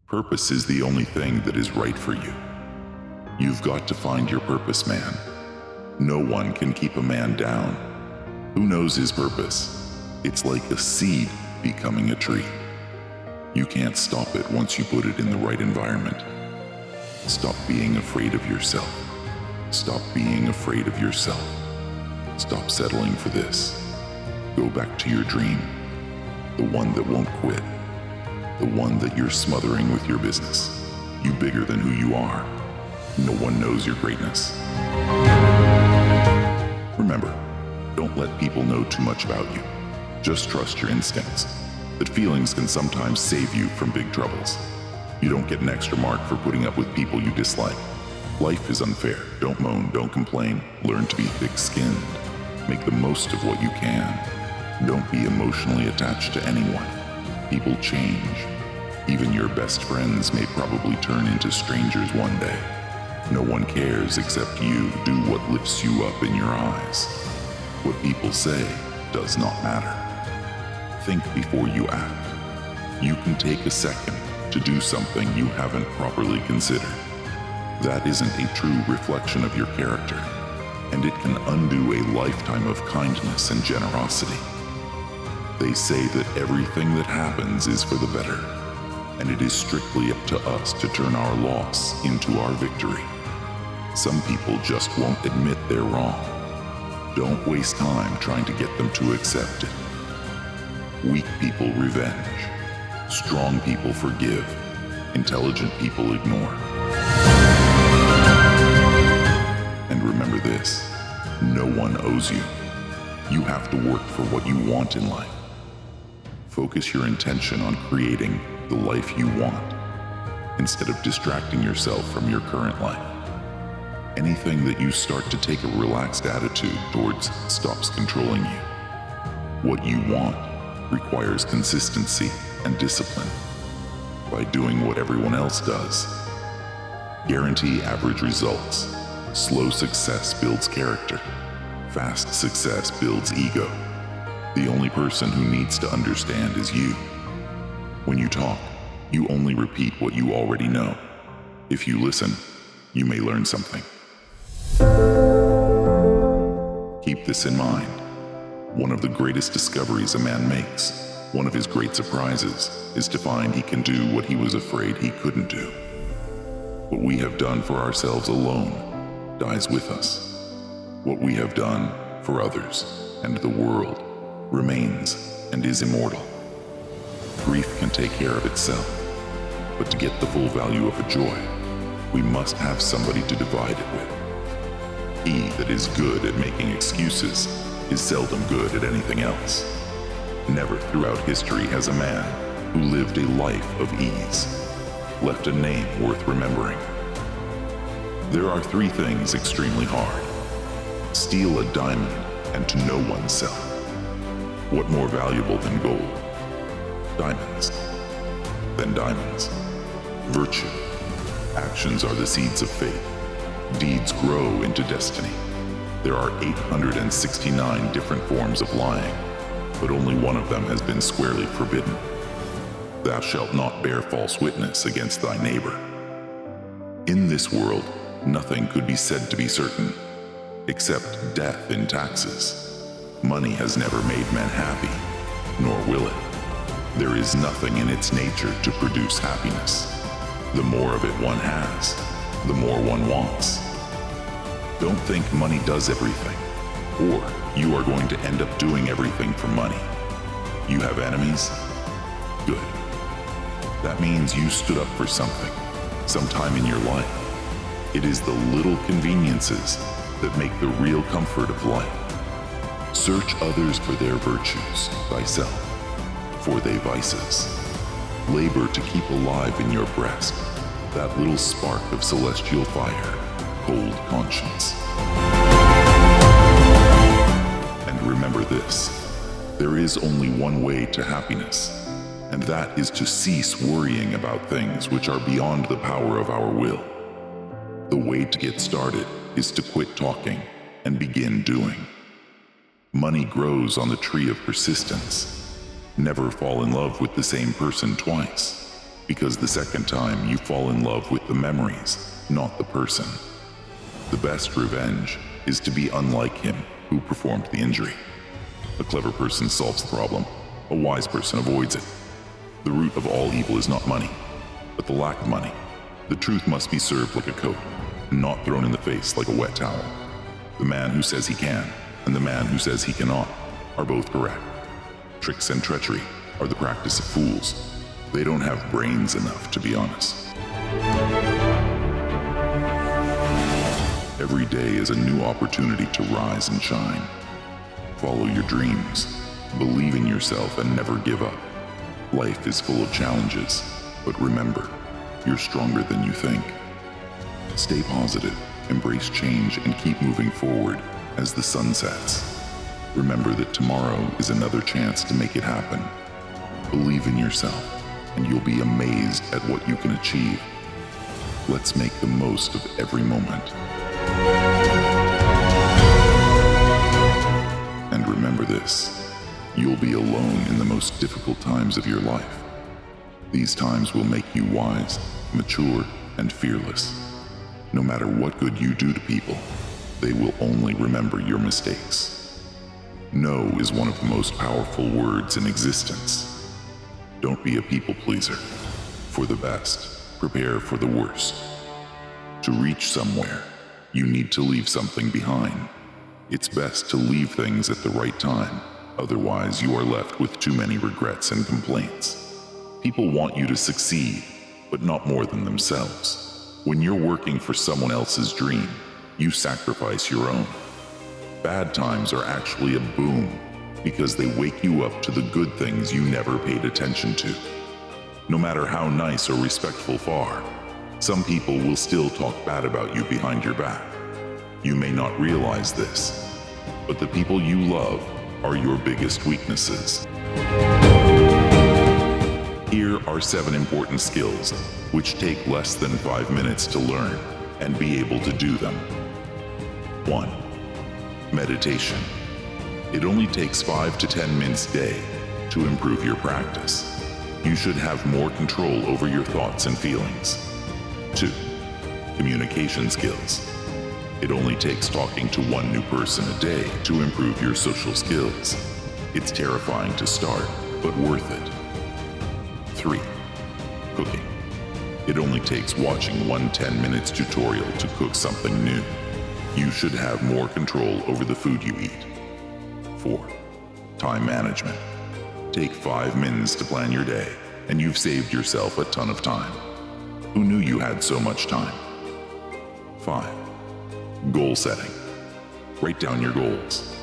Purpose is the only thing that is right for you. You've got to find your purpose, man. No one can keep a man down. Who knows his purpose? It's like a seed becoming a tree. You can't stop it once you put it in the right environment. Stop being afraid of yourself. Stop being afraid of yourself. Stop settling for this. Go back to your dream. The one that won't quit. The one that you're smothering with your business. You bigger than who you are. No one knows your greatness. Remember, don't let people know too much about you. Just trust your instincts. That feelings can sometimes save you from big troubles. You don't get an extra mark for putting up with people you dislike. Life is unfair. Don't moan, don't complain. Learn to be thick-skinned. Make the most of what you can. Don't be emotionally attached to anyone. People change. Even your best friends may probably turn into strangers one day. No one cares except you. Do what lifts you up in your eyes. What people say does not matter. Think before you act. You can take a second to do something you haven't properly considered. That isn't a true reflection of your character, and it can undo a lifetime of kindness and generosity. They say that everything that happens is for the better, and it is strictly up to us to turn our loss into our victory. Some people just won't admit they're wrong. Don't waste time trying to get them to accept it. Weak people revenge. Strong people forgive. Intelligent people ignore. And remember this, no one owes you. You have to work for what you want in life. Focus your intention on creating the life you want, instead of distracting yourself from your current life. Anything that you start to take a relaxed attitude towards stops controlling you. What you want requires consistency and discipline. By doing what everyone else does, guarantee average results. Slow success builds character. Fast success builds ego. The only person who needs to understand is you. When you talk, you only repeat what you already know. If you listen, you may learn something. Keep this in mind. One of the greatest discoveries a man makes, one of his great surprises, is to find he can do what he was afraid he couldn't do. What we have done for ourselves alone dies with us. What we have done for others and the world remains and is immortal. Grief can take care of itself, but to get the full value of a joy, we must have somebody to divide it with. He that is good at making excuses is seldom good at anything else. Never throughout history has a man who lived a life of ease left a name worth remembering. There are three things extremely hard: steal a diamond and to no one sell it. What more valuable than gold? Diamonds. Then diamonds. Virtue. Actions are the seeds of faith. Deeds grow into destiny. There are 869 different forms of lying, but only one of them has been squarely forbidden. Thou shalt not bear false witness against thy neighbor. In this world, nothing could be said to be certain, except death in taxes. Money has never made men happy, nor will it. There is nothing in its nature to produce happiness. The more of it one has, the more one wants. Don't think money does everything, or you are going to end up doing everything for money. You have enemies? Good. That means you stood up for something, sometime in your life. It is the little conveniences that make the real comfort of life. Search others for their virtues, thyself for they vices. Labor to keep alive in your breast that little spark of celestial fire, cold conscience. And remember this, there is only one way to happiness, and that is to cease worrying about things which are beyond the power of our will. The way to get started is to quit talking and begin doing. Money grows on the tree of persistence. Never fall in love with the same person twice. because the second time you fall in love with the memories, not the person. The best revenge is to be unlike him who performed the injury. A clever person solves the problem, a wise person avoids it. The root of all evil is not money, but the lack of money. The truth must be served like a coat, and not thrown in the face like a wet towel. The man who says he can, and the man who says he cannot, are both correct. Tricks and treachery are the practice of fools. They don't have brains enough to be honest. Every day is a new opportunity to rise and shine. Follow your dreams, believe in yourself, and never give up. Life is full of challenges, but remember, you're stronger than you think. Stay positive, embrace change, and keep moving forward as the sun sets. Remember that tomorrow is another chance to make it happen. Believe in yourself, and you'll be amazed at what you can achieve. Let's make the most of every moment. And remember this, you'll be alone in the most difficult times of your life. These times will make you wise, mature, and fearless. No matter what good you do to people, they will only remember your mistakes. No is one of the most powerful words in existence. Don't be a people pleaser. For the best, prepare for the worst. To reach somewhere, you need to leave something behind. It's best to leave things at the right time, otherwise you are left with too many regrets and complaints. People want you to succeed, but not more than themselves. When you're working for someone else's dream, you sacrifice your own. Bad times are actually a boon, because they wake you up to the good things you never paid attention to. No matter how nice or respectful far, some people will still talk bad about you behind your back. You may not realize this, but the people you love are your biggest weaknesses. Here are 7 important skills which take less than 5 minutes to learn and be able to do them. 1. Meditation. It only takes 5 to 10 minutes a day to improve your practice. You should have more control over your thoughts and feelings. 2. Communication skills. It only takes talking to 1 new person a day to improve your social skills. It's terrifying to start, but worth it. 3. Cooking. It only takes watching 1 10-minute tutorial to cook something new. You should have more control over the food you eat. 4. Time management. Take 5 minutes to plan your day, and you've saved yourself a ton of time. Who knew you had so much time? 5. Goal setting. Write down your goals.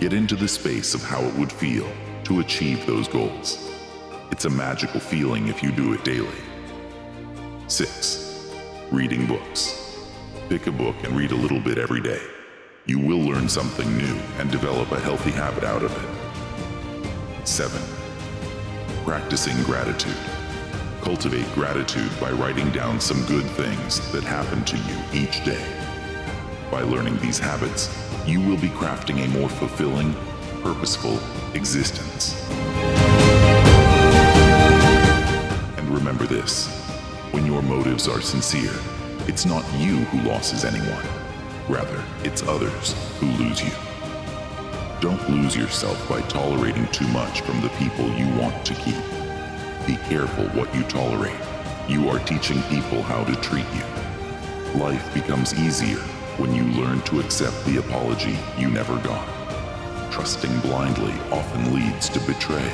Get into the space of how it would feel to achieve those goals. It's a magical feeling if you do it daily. 6. Reading books. Pick a book and read a little bit every day. You will learn something new and develop a healthy habit out of it. 7. Practicing gratitude. Cultivate gratitude by writing down some good things that happen to you each day. By learning these habits, you will be crafting a more fulfilling, purposeful existence. And remember this, when your motives are sincere, it's not you who loses anyone. Rather, it's others who lose you. Don't lose yourself by tolerating too much from the people you want to keep. Be careful what you tolerate. You are teaching people how to treat you. Life becomes easier when you learn to accept the apology you never got. Trusting blindly often leads to betray.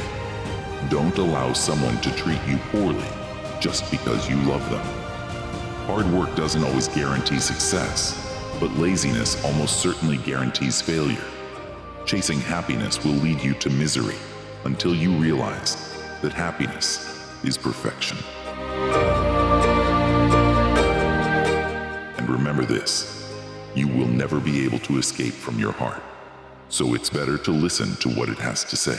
Don't allow someone to treat you poorly just because you love them. Hard work doesn't always guarantee success, but laziness almost certainly guarantees failure. Chasing happiness will lead you to misery until you realize that happiness is perfection. And remember this, you will never be able to escape from your heart, so it's better to listen to what it has to say.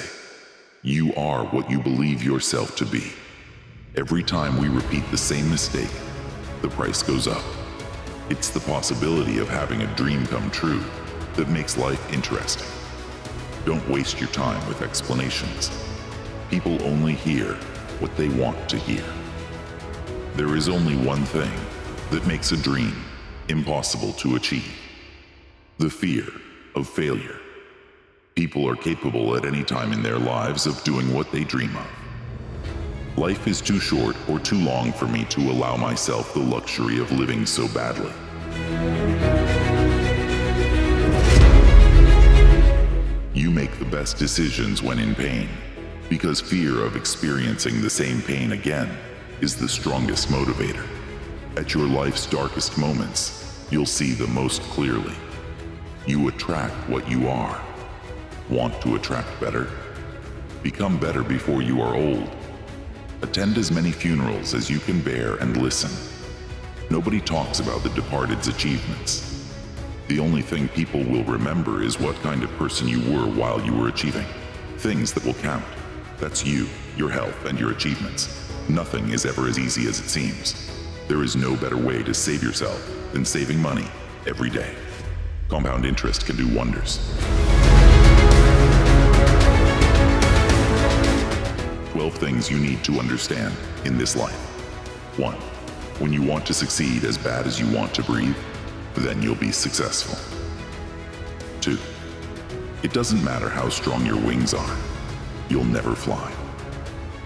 You are what you believe yourself to be. Every time we repeat the same mistake, the price goes up. It's the possibility of having a dream come true that makes life interesting. Don't waste your time with explanations. People only hear what they want to hear. There is only one thing that makes a dream impossible to achieve: the fear of failure. People are capable at any time in their lives of doing what they dream of. Life is too short or too long for me to allow myself the luxury of living so badly. You make the best decisions when in pain, because fear of experiencing the same pain again is the strongest motivator. At your life's darkest moments, you'll see the most clearly. You attract what you are. Want to attract better? Become better before you are old. Attend as many funerals as you can bear and listen. Nobody talks about the departed's achievements. The only thing people will remember is what kind of person you were while you were achieving. Things that will count. That's you, your health, and your achievements. Nothing is ever as easy as it seems. There is no better way to save yourself than saving money every day. Compound interest can do wonders. 12 things you need to understand in this life. 1. When you want to succeed as bad as you want to breathe, then you'll be successful. 2. It doesn't matter how strong your wings are, you'll never fly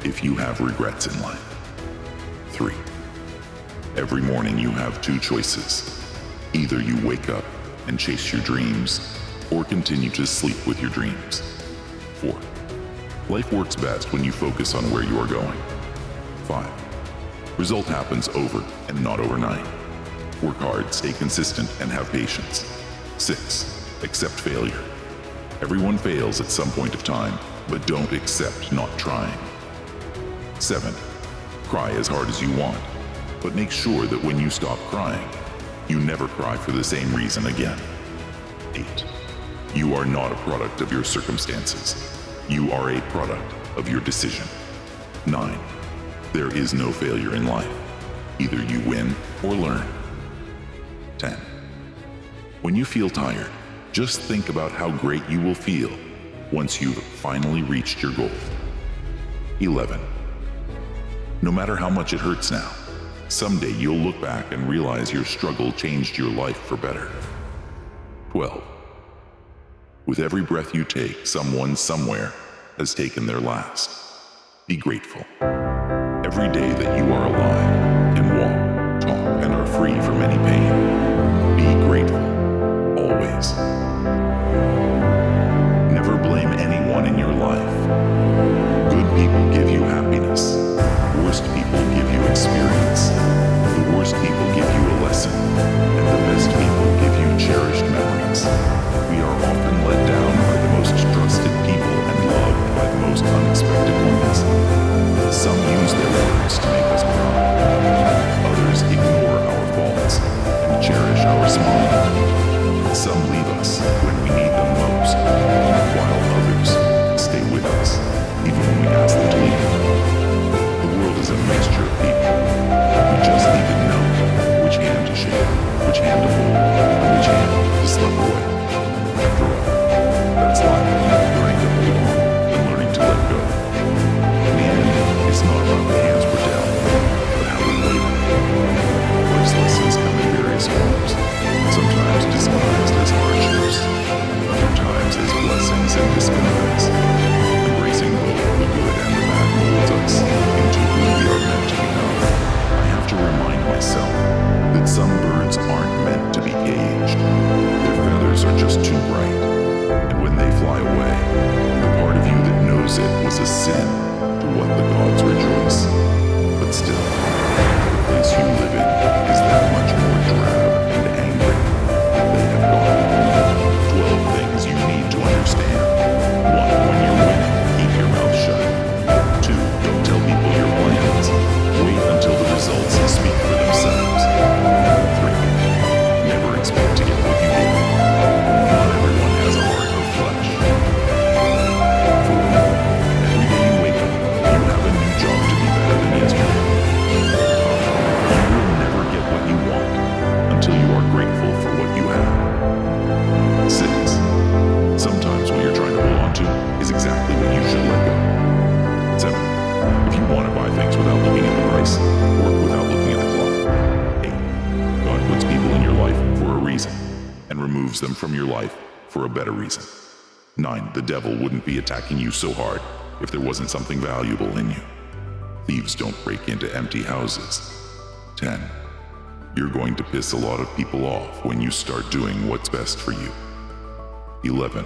if you have regrets in life. 3. Every morning you have two choices. Either you wake up and chase your dreams, or continue to sleep with your dreams. 4. Life works best when you focus on where you are going. 5. Result happens over and not overnight. Work hard, stay consistent, and have patience. 6. Accept failure. Everyone fails at some point of time, but don't accept not trying. 7. Cry as hard as you want, but make sure that when you stop crying, you never cry for the same reason again. 8. You are not a product of your circumstances. You are a product of your decision. 9. There is no failure in life. Either you win or learn. 10. When you feel tired, just think about how great you will feel once you've finally reached your goal. 11. No matter how much it hurts now, someday you'll look back and realize your struggle changed your life for better. 12. With every breath you take, someone somewhere has taken their last. Be grateful. Every day that you are alive, can walk, talk, and are free from any pain. Be grateful. Always. Never blame anyone in your life. Good people give you happiness. Worst people give you experience. The worst people give you a lesson, and the best people give you cherished memories. We are often let down by the most trusted people and loved by the most unexpected moments. Some use their words to make us proud. Others ignore our faults and cherish our smile. Some leave us when we need them most, while others stay with us even when we ask them to leave. The world is a mixture of people. We just need to know which hand to shake, which hand to hold, and which hand to slip away. After all, that's life, learning to hold on and learning to let go. In the end, it's not about the hands we're dealt, but how we play them. Life's lessons come in various forms, sometimes disguised as hardships, other times as blessings in disguise. Embracing both the good and the bad molds us into who we are meant to become. I have to remind myself that some birds aren't meant to be caged. Their feathers are just too bright. And when they fly away, the part of you that knows it was a sin to what the gods rejoice. But still, the place you live in is that much more drab and angry that they have gone. 12 things you need to understand. 1. When you're winning, keep your mouth shut. 2. Don't tell people your plans. Wait until the results speak for themselves. 3. Never expect to get what you give. Not everyone has a heart of flesh. 4. Every day you wake up, you have a new job to be better than yesterday. removes them from your life for a better reason. 9. The devil wouldn't be attacking you so hard if there wasn't something valuable in you. Thieves don't break into empty houses. 10. You're going to piss a lot of people off when you start doing what's best for you. 11.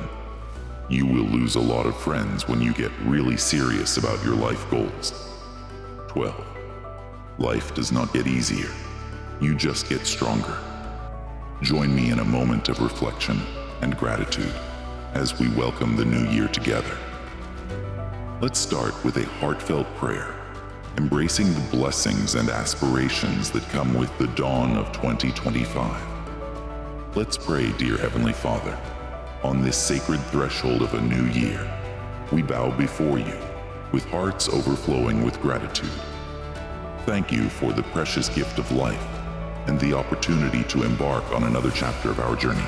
You will lose a lot of friends when you get really serious about your life goals. 12. Life does not get easier. You just get stronger. Join me in a moment of reflection and gratitude as we welcome the new year together. Let's start with a heartfelt prayer, embracing the blessings and aspirations that come with the dawn of 2025. Let's pray, dear Heavenly Father. On this sacred threshold of a new year, we bow before you with hearts overflowing with gratitude. Thank you for the precious gift of life and the opportunity to embark on another chapter of our journey.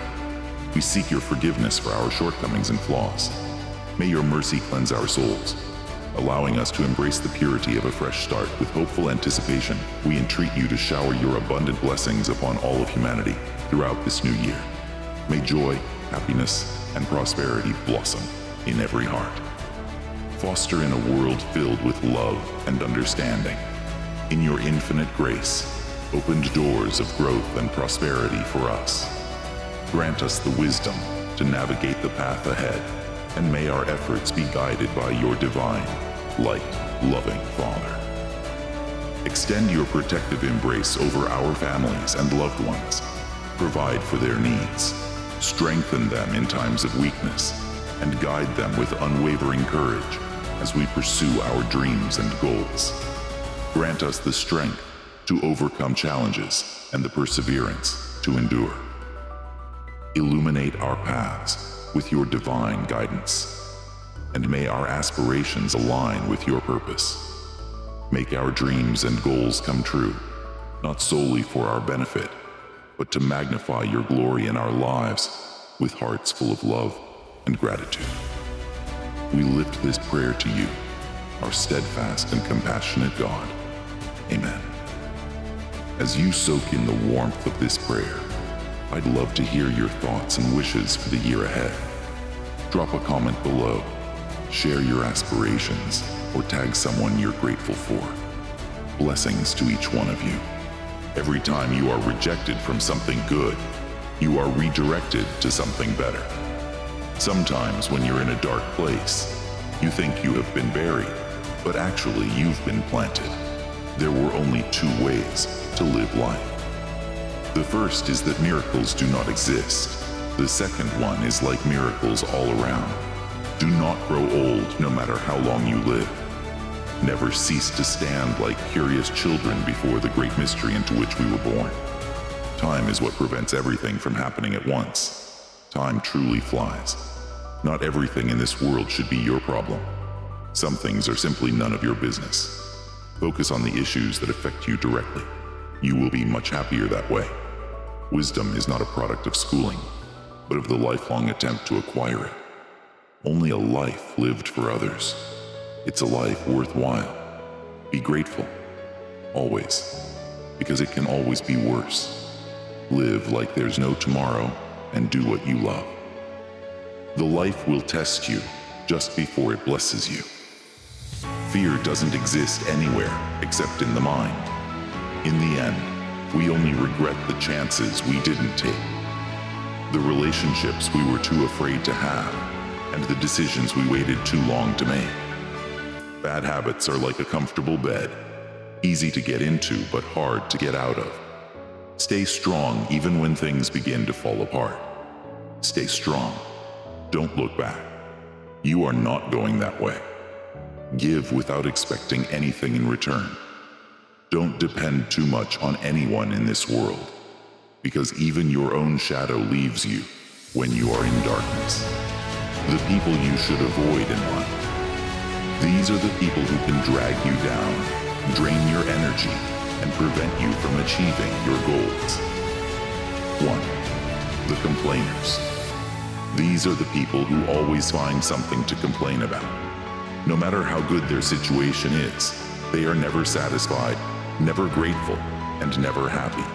We seek your forgiveness for our shortcomings and flaws. May your mercy cleanse our souls, allowing us to embrace the purity of a fresh start. With hopeful anticipation, we entreat you to shower your abundant blessings upon all of humanity throughout this new year. May joy, happiness, and prosperity blossom in every heart. Foster in a world filled with love and understanding. In your infinite grace, opened doors of growth and prosperity for us. Grant us the wisdom to navigate the path ahead, and may our efforts be guided by your divine, light-loving Father. Extend your protective embrace over our families and loved ones. Provide for their needs. Strengthen them in times of weakness, and guide them with unwavering courage as we pursue our dreams and goals. Grant us the strength to overcome challenges and the perseverance to endure. Illuminate our paths with your divine guidance, and may our aspirations align with your purpose. Make our dreams and goals come true, not solely for our benefit, but to magnify your glory in our lives with hearts full of love and gratitude. We lift this prayer to you, our steadfast and compassionate God. Amen. As you soak in the warmth of this prayer, I'd love to hear your thoughts and wishes for the year ahead. Drop a comment below, share your aspirations, or tag someone you're grateful for. Blessings to each one of you. Every time you are rejected from something good, you are redirected to something better. Sometimes when you're in a dark place, you think you have been buried, but actually you've been planted. There were only two ways to live life. The first is that miracles do not exist. The second one is like miracles all around. Do not grow old no matter how long you live. Never cease to stand like curious children before the great mystery into which we were born. Time is what prevents everything from happening at once. Time truly flies. Not everything in this world should be your problem. Some things are simply none of your business. Focus on the issues that affect you directly. You will be much happier that way. Wisdom is not a product of schooling, but of the lifelong attempt to acquire it. Only a life lived for others. It's a life worthwhile. Be grateful. Always. Because it can always be worse. Live like there's no tomorrow and do what you love. The life will test you just before it blesses you. Fear doesn't exist anywhere except in the mind. In the end, we only regret the chances we didn't take, the relationships we were too afraid to have, and the decisions we waited too long to make. Bad habits are like a comfortable bed, easy to get into but hard to get out of. Stay strong even when things begin to fall apart. Stay strong. Don't look back. You are not going that way. Give without expecting anything in return. Don't depend too much on anyone in this world, because even your own shadow leaves you when you are in darkness. The people you should avoid in life. These are the people who can drag you down, drain your energy, and prevent you from achieving your goals. 1. The complainers. These are the people who always find something to complain about. No matter how good their situation is, they are never satisfied, never grateful, and never happy.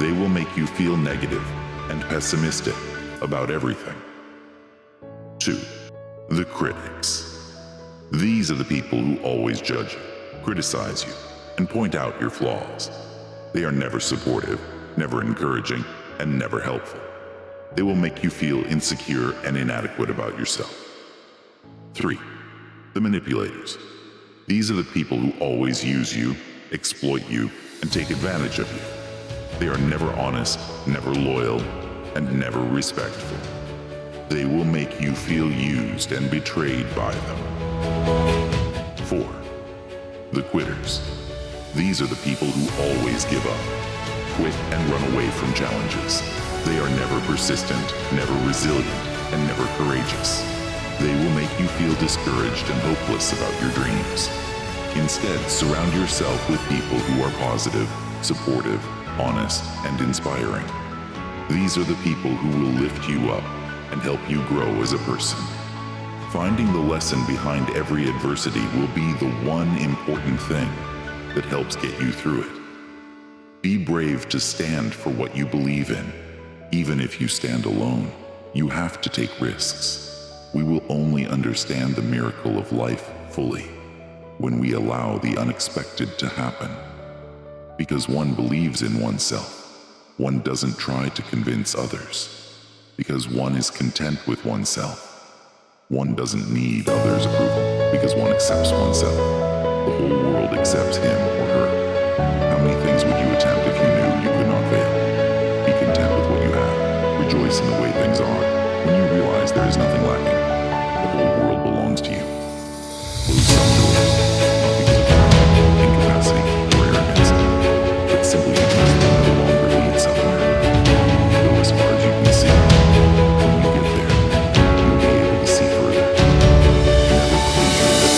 They will make you feel negative and pessimistic about everything. 2. The critics. These are the people who always judge you, criticize you, and point out your flaws. They are never supportive, never encouraging, and never helpful. They will make you feel insecure and inadequate about yourself. 3. The manipulators. These are the people who always use you, exploit you, and take advantage of you. They are never honest, never loyal, and never respectful. They will make you feel used and betrayed by them. 4. The quitters. These are the people who always give up, quit, and run away from challenges. They are never persistent, never resilient, and never courageous. They will make you feel discouraged and hopeless about your dreams. Instead, surround yourself with people who are positive, supportive, honest, and inspiring. These are the people who will lift you up and help you grow as a person. Finding the lesson behind every adversity will be the one important thing that helps get you through it. Be brave to stand for what you believe in. Even if you stand alone, you have to take risks. We will only understand the miracle of life fully when we allow the unexpected to happen. Because one believes in oneself, one doesn't try to convince others. Because one is content with oneself, one doesn't need others' approval. Because one accepts oneself, the whole world accepts him or her. How many things would you attempt if you knew you could not fail? Be content with what you have. Rejoice in the way things are. When you realize there is nothing lacking, the whole world belongs to you. Close some doors, not because of power, incapacity, or arrogance, but simply because they no longer lead somewhere. Go as far as you can see. When you get there, you'll be able to see further. Never close your lips.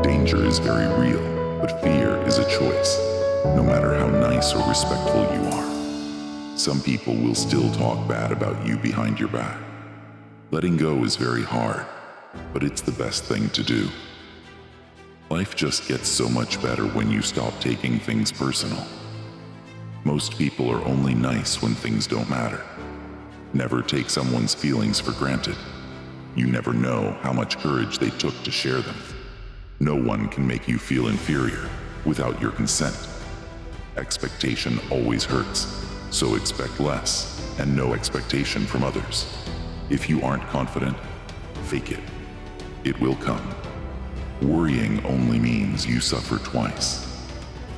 Danger is very real, but fear is a choice, no matter how nice or respectful you are. Some people will still talk bad about you behind your back. Letting go is very hard, but it's the best thing to do. Life just gets so much better when you stop taking things personal. Most people are only nice when things don't matter. Never take someone's feelings for granted. You never know how much courage they took to share them. No one can make you feel inferior without your consent. Expectation always hurts, so expect less and no expectation from others. If you aren't confident, fake it. It will come. Worrying only means you suffer twice.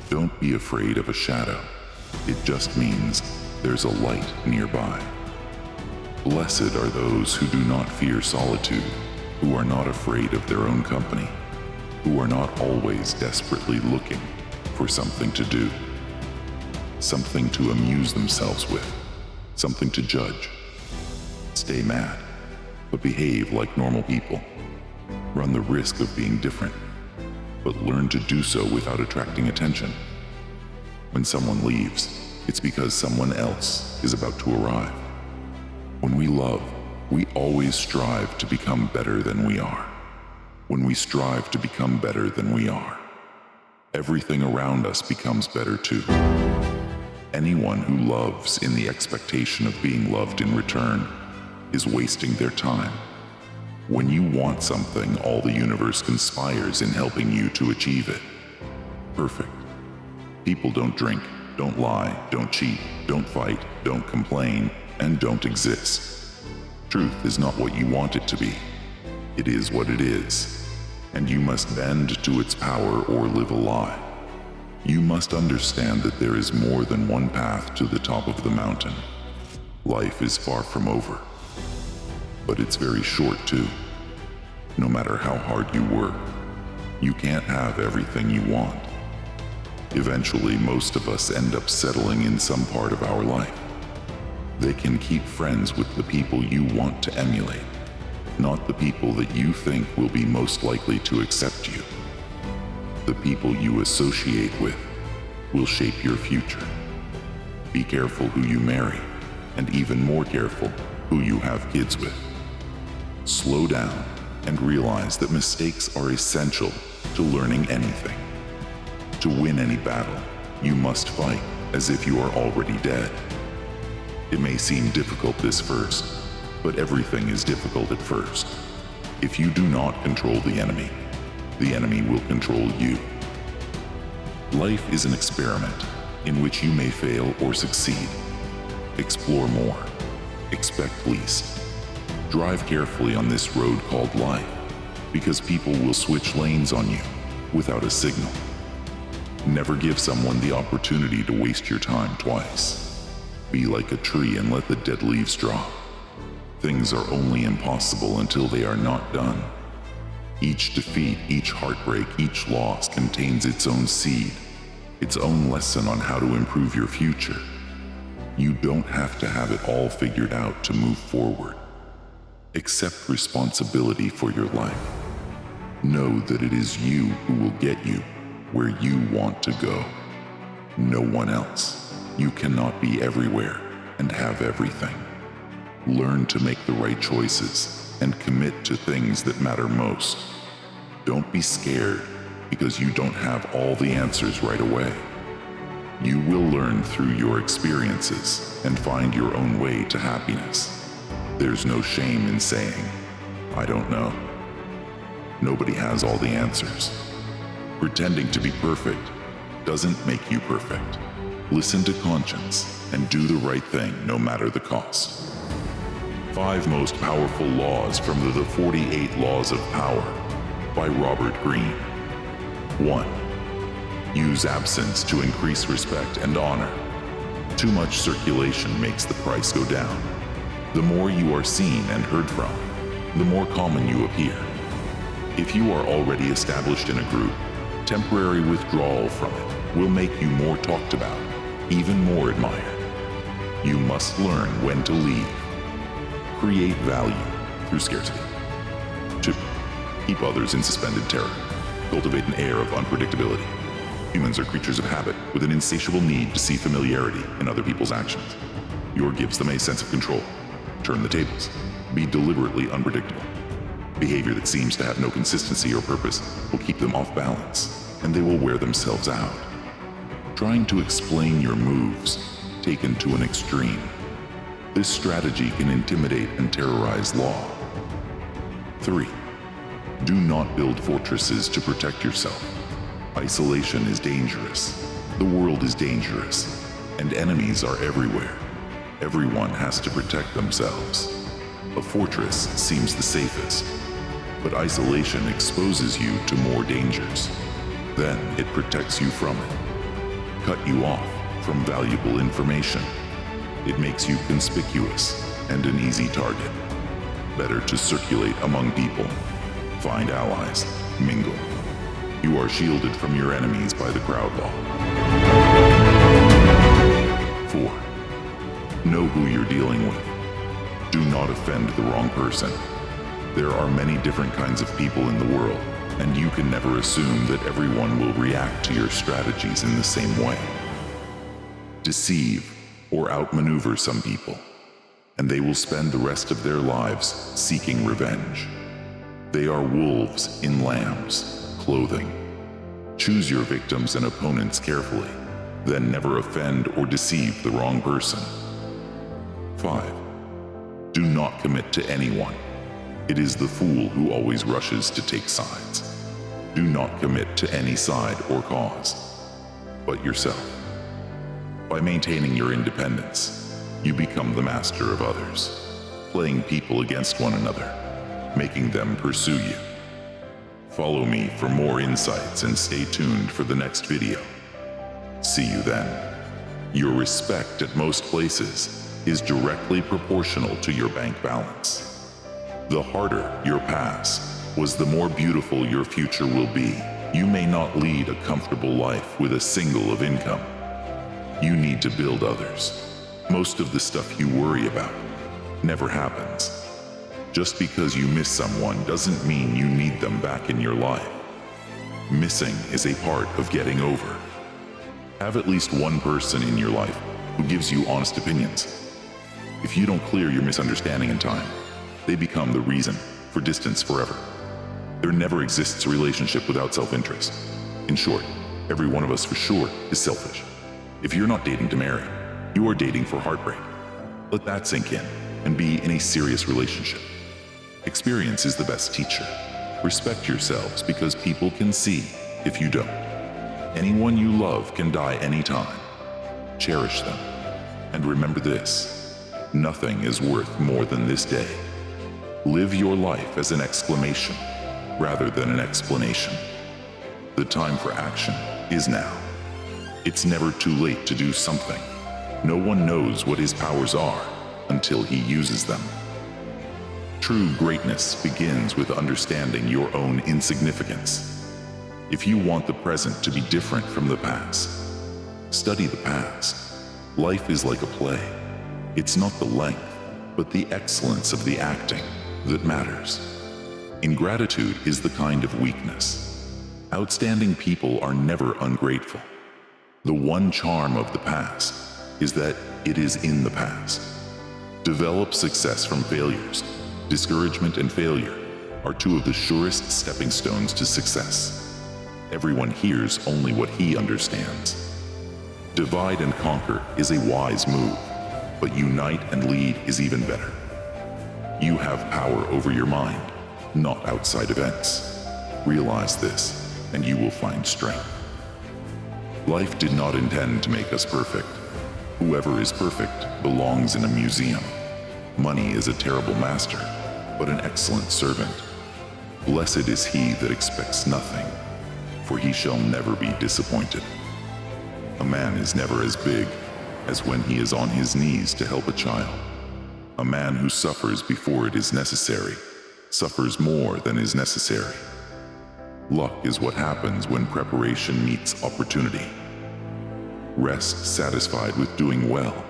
Don't be afraid of a shadow. It just means there's a light nearby. Blessed are those who do not fear solitude, who are not afraid of their own company, who are not always desperately looking for something to do, something to amuse themselves with, something to judge. Stay mad, but behave like normal people. Run the risk of being different. but learn to do so without attracting attention. When someone leaves, it's because someone else is about to arrive. When we love, we always strive to become better than we are. When we strive to become better than we are, everything around us becomes better too. Anyone who loves in the expectation of being loved in return is wasting their time. When you want something, all the universe conspires in helping you to achieve it. Perfect. People don't drink, don't lie, don't cheat, don't fight, don't complain, and don't exist. Truth is not what you want it to be. It is what it is, and you must bend to its power or live a lie. You must understand that there is more than one path to the top of the mountain. Life is far from over, but it's very short too. No matter how hard you work, you can't have everything you want. Eventually, most of us end up settling in some part of our life. They can keep friends with the people you want to emulate, not the people that you think will be most likely to accept you. The people you associate with will shape your future. Be careful who you marry, and even more careful who you have kids with. Slow down and realize that mistakes are essential to learning anything. To win any battle, you must fight as if you are already dead. It may seem difficult this first, but everything is difficult at first. If you do not control the enemy will control you. Life is an experiment in which you may fail or succeed. Explore more. Expect least. Drive carefully on this road called life, because people will switch lanes on you without a signal. Never give someone the opportunity to waste your time twice. Be like a tree and let the dead leaves drop. Things are only impossible until they are not done. Each defeat, each heartbreak, each loss contains its own seed, its own lesson on how to improve your future. You don't have to have it all figured out to move forward. Accept responsibility for your life. Know that it is you who will get you where you want to go. No one else. You cannot be everywhere and have everything. Learn to make the right choices and commit to things that matter most. Don't be scared because you don't have all the answers right away. You will learn through your experiences and find your own way to happiness. There's no shame in saying, I don't know. Nobody has all the answers. Pretending to be perfect doesn't make you perfect. Listen to conscience and do the right thing no matter the cost. 5 Most Powerful Laws from the 48 Laws of Power by Robert Greene. 1. Use absence to increase respect and honor. Too much circulation makes the price go down. The more you are seen and heard from, the more common you appear. If you are already established in a group, temporary withdrawal from it will make you more talked about, even more admired. You must learn when to leave. Create value through scarcity. 2. Keep others in suspended terror. Cultivate an air of unpredictability. Humans are creatures of habit with an insatiable need to see familiarity in other people's actions. Your gives them a sense of control. Turn the tables. Be deliberately unpredictable. Behavior that seems to have no consistency or purpose will keep them off balance, and they will wear themselves out. Trying to explain your moves taken to an extreme. This strategy can intimidate and terrorize law. 3. Do not build fortresses to protect yourself. Isolation is dangerous. The world is dangerous, and enemies are everywhere. Everyone has to protect themselves. A fortress seems the safest, but isolation exposes you to more dangers. Then it protects you from it. Cut you off from valuable information. It makes you conspicuous and an easy target. Better to circulate among people. Find allies. Mingle. You are shielded from your enemies by the crowd law. 4. Know who you're dealing with. Do not offend the wrong person. There are many different kinds of people in the world, And you can never assume that everyone will react to your strategies in the same way. Deceive or outmaneuver some people, and they will spend the rest of their lives seeking revenge. They are wolves in lambs' clothing. Choose your victims and opponents carefully, then never offend or deceive the wrong person. 5. Do not commit to anyone. It is the fool who always rushes to take sides. Do not commit to any side or cause, but yourself. By maintaining your independence, you become the master of others, playing people against one another, making them pursue you. Follow me for more insights and stay tuned for the next video. See you then. Your respect at most places is directly proportional to your bank balance. The harder your past was, the more beautiful your future will be. You may not lead a comfortable life with a single of income. You need to build others. Most of the stuff you worry about never happens. Just because you miss someone doesn't mean you need them back in your life. Missing is a part of getting over. Have at least one person in your life who gives you honest opinions. If you don't clear your misunderstanding in time, they become the reason for distance forever. There never exists a relationship without self-interest. In short, every one of us for sure is selfish. If you're not dating to marry, you are dating for heartbreak. Let that sink in and be in a serious relationship. Experience is the best teacher. Respect yourselves because people can see if you don't. Anyone you love can die anytime. Cherish them. And remember this, nothing is worth more than this day. Live your life as an exclamation rather than an explanation. The time for action is now. It's never too late to do something. No one knows what his powers are until he uses them. True greatness begins with understanding your own insignificance. If you want the present to be different from the past, study the past. Life is like a play. It's not the length, but the excellence of the acting that matters. Ingratitude is the kind of weakness. Outstanding people are never ungrateful. The one charm of the past is that it is in the past. Develop success from failures. Discouragement and failure are two of the surest stepping stones to success. Everyone hears only what he understands. Divide and conquer is a wise move, but unite and lead is even better. You have power over your mind, not outside events. Realize this, and you will find strength. Life did not intend to make us perfect. Whoever is perfect belongs in a museum. Money is a terrible master, but an excellent servant. Blessed is he that expects nothing, for he shall never be disappointed. A man is never as big as when he is on his knees to help a child. A man who suffers before it is necessary suffers more than is necessary. Luck is what happens when preparation meets opportunity. Rest satisfied with doing well,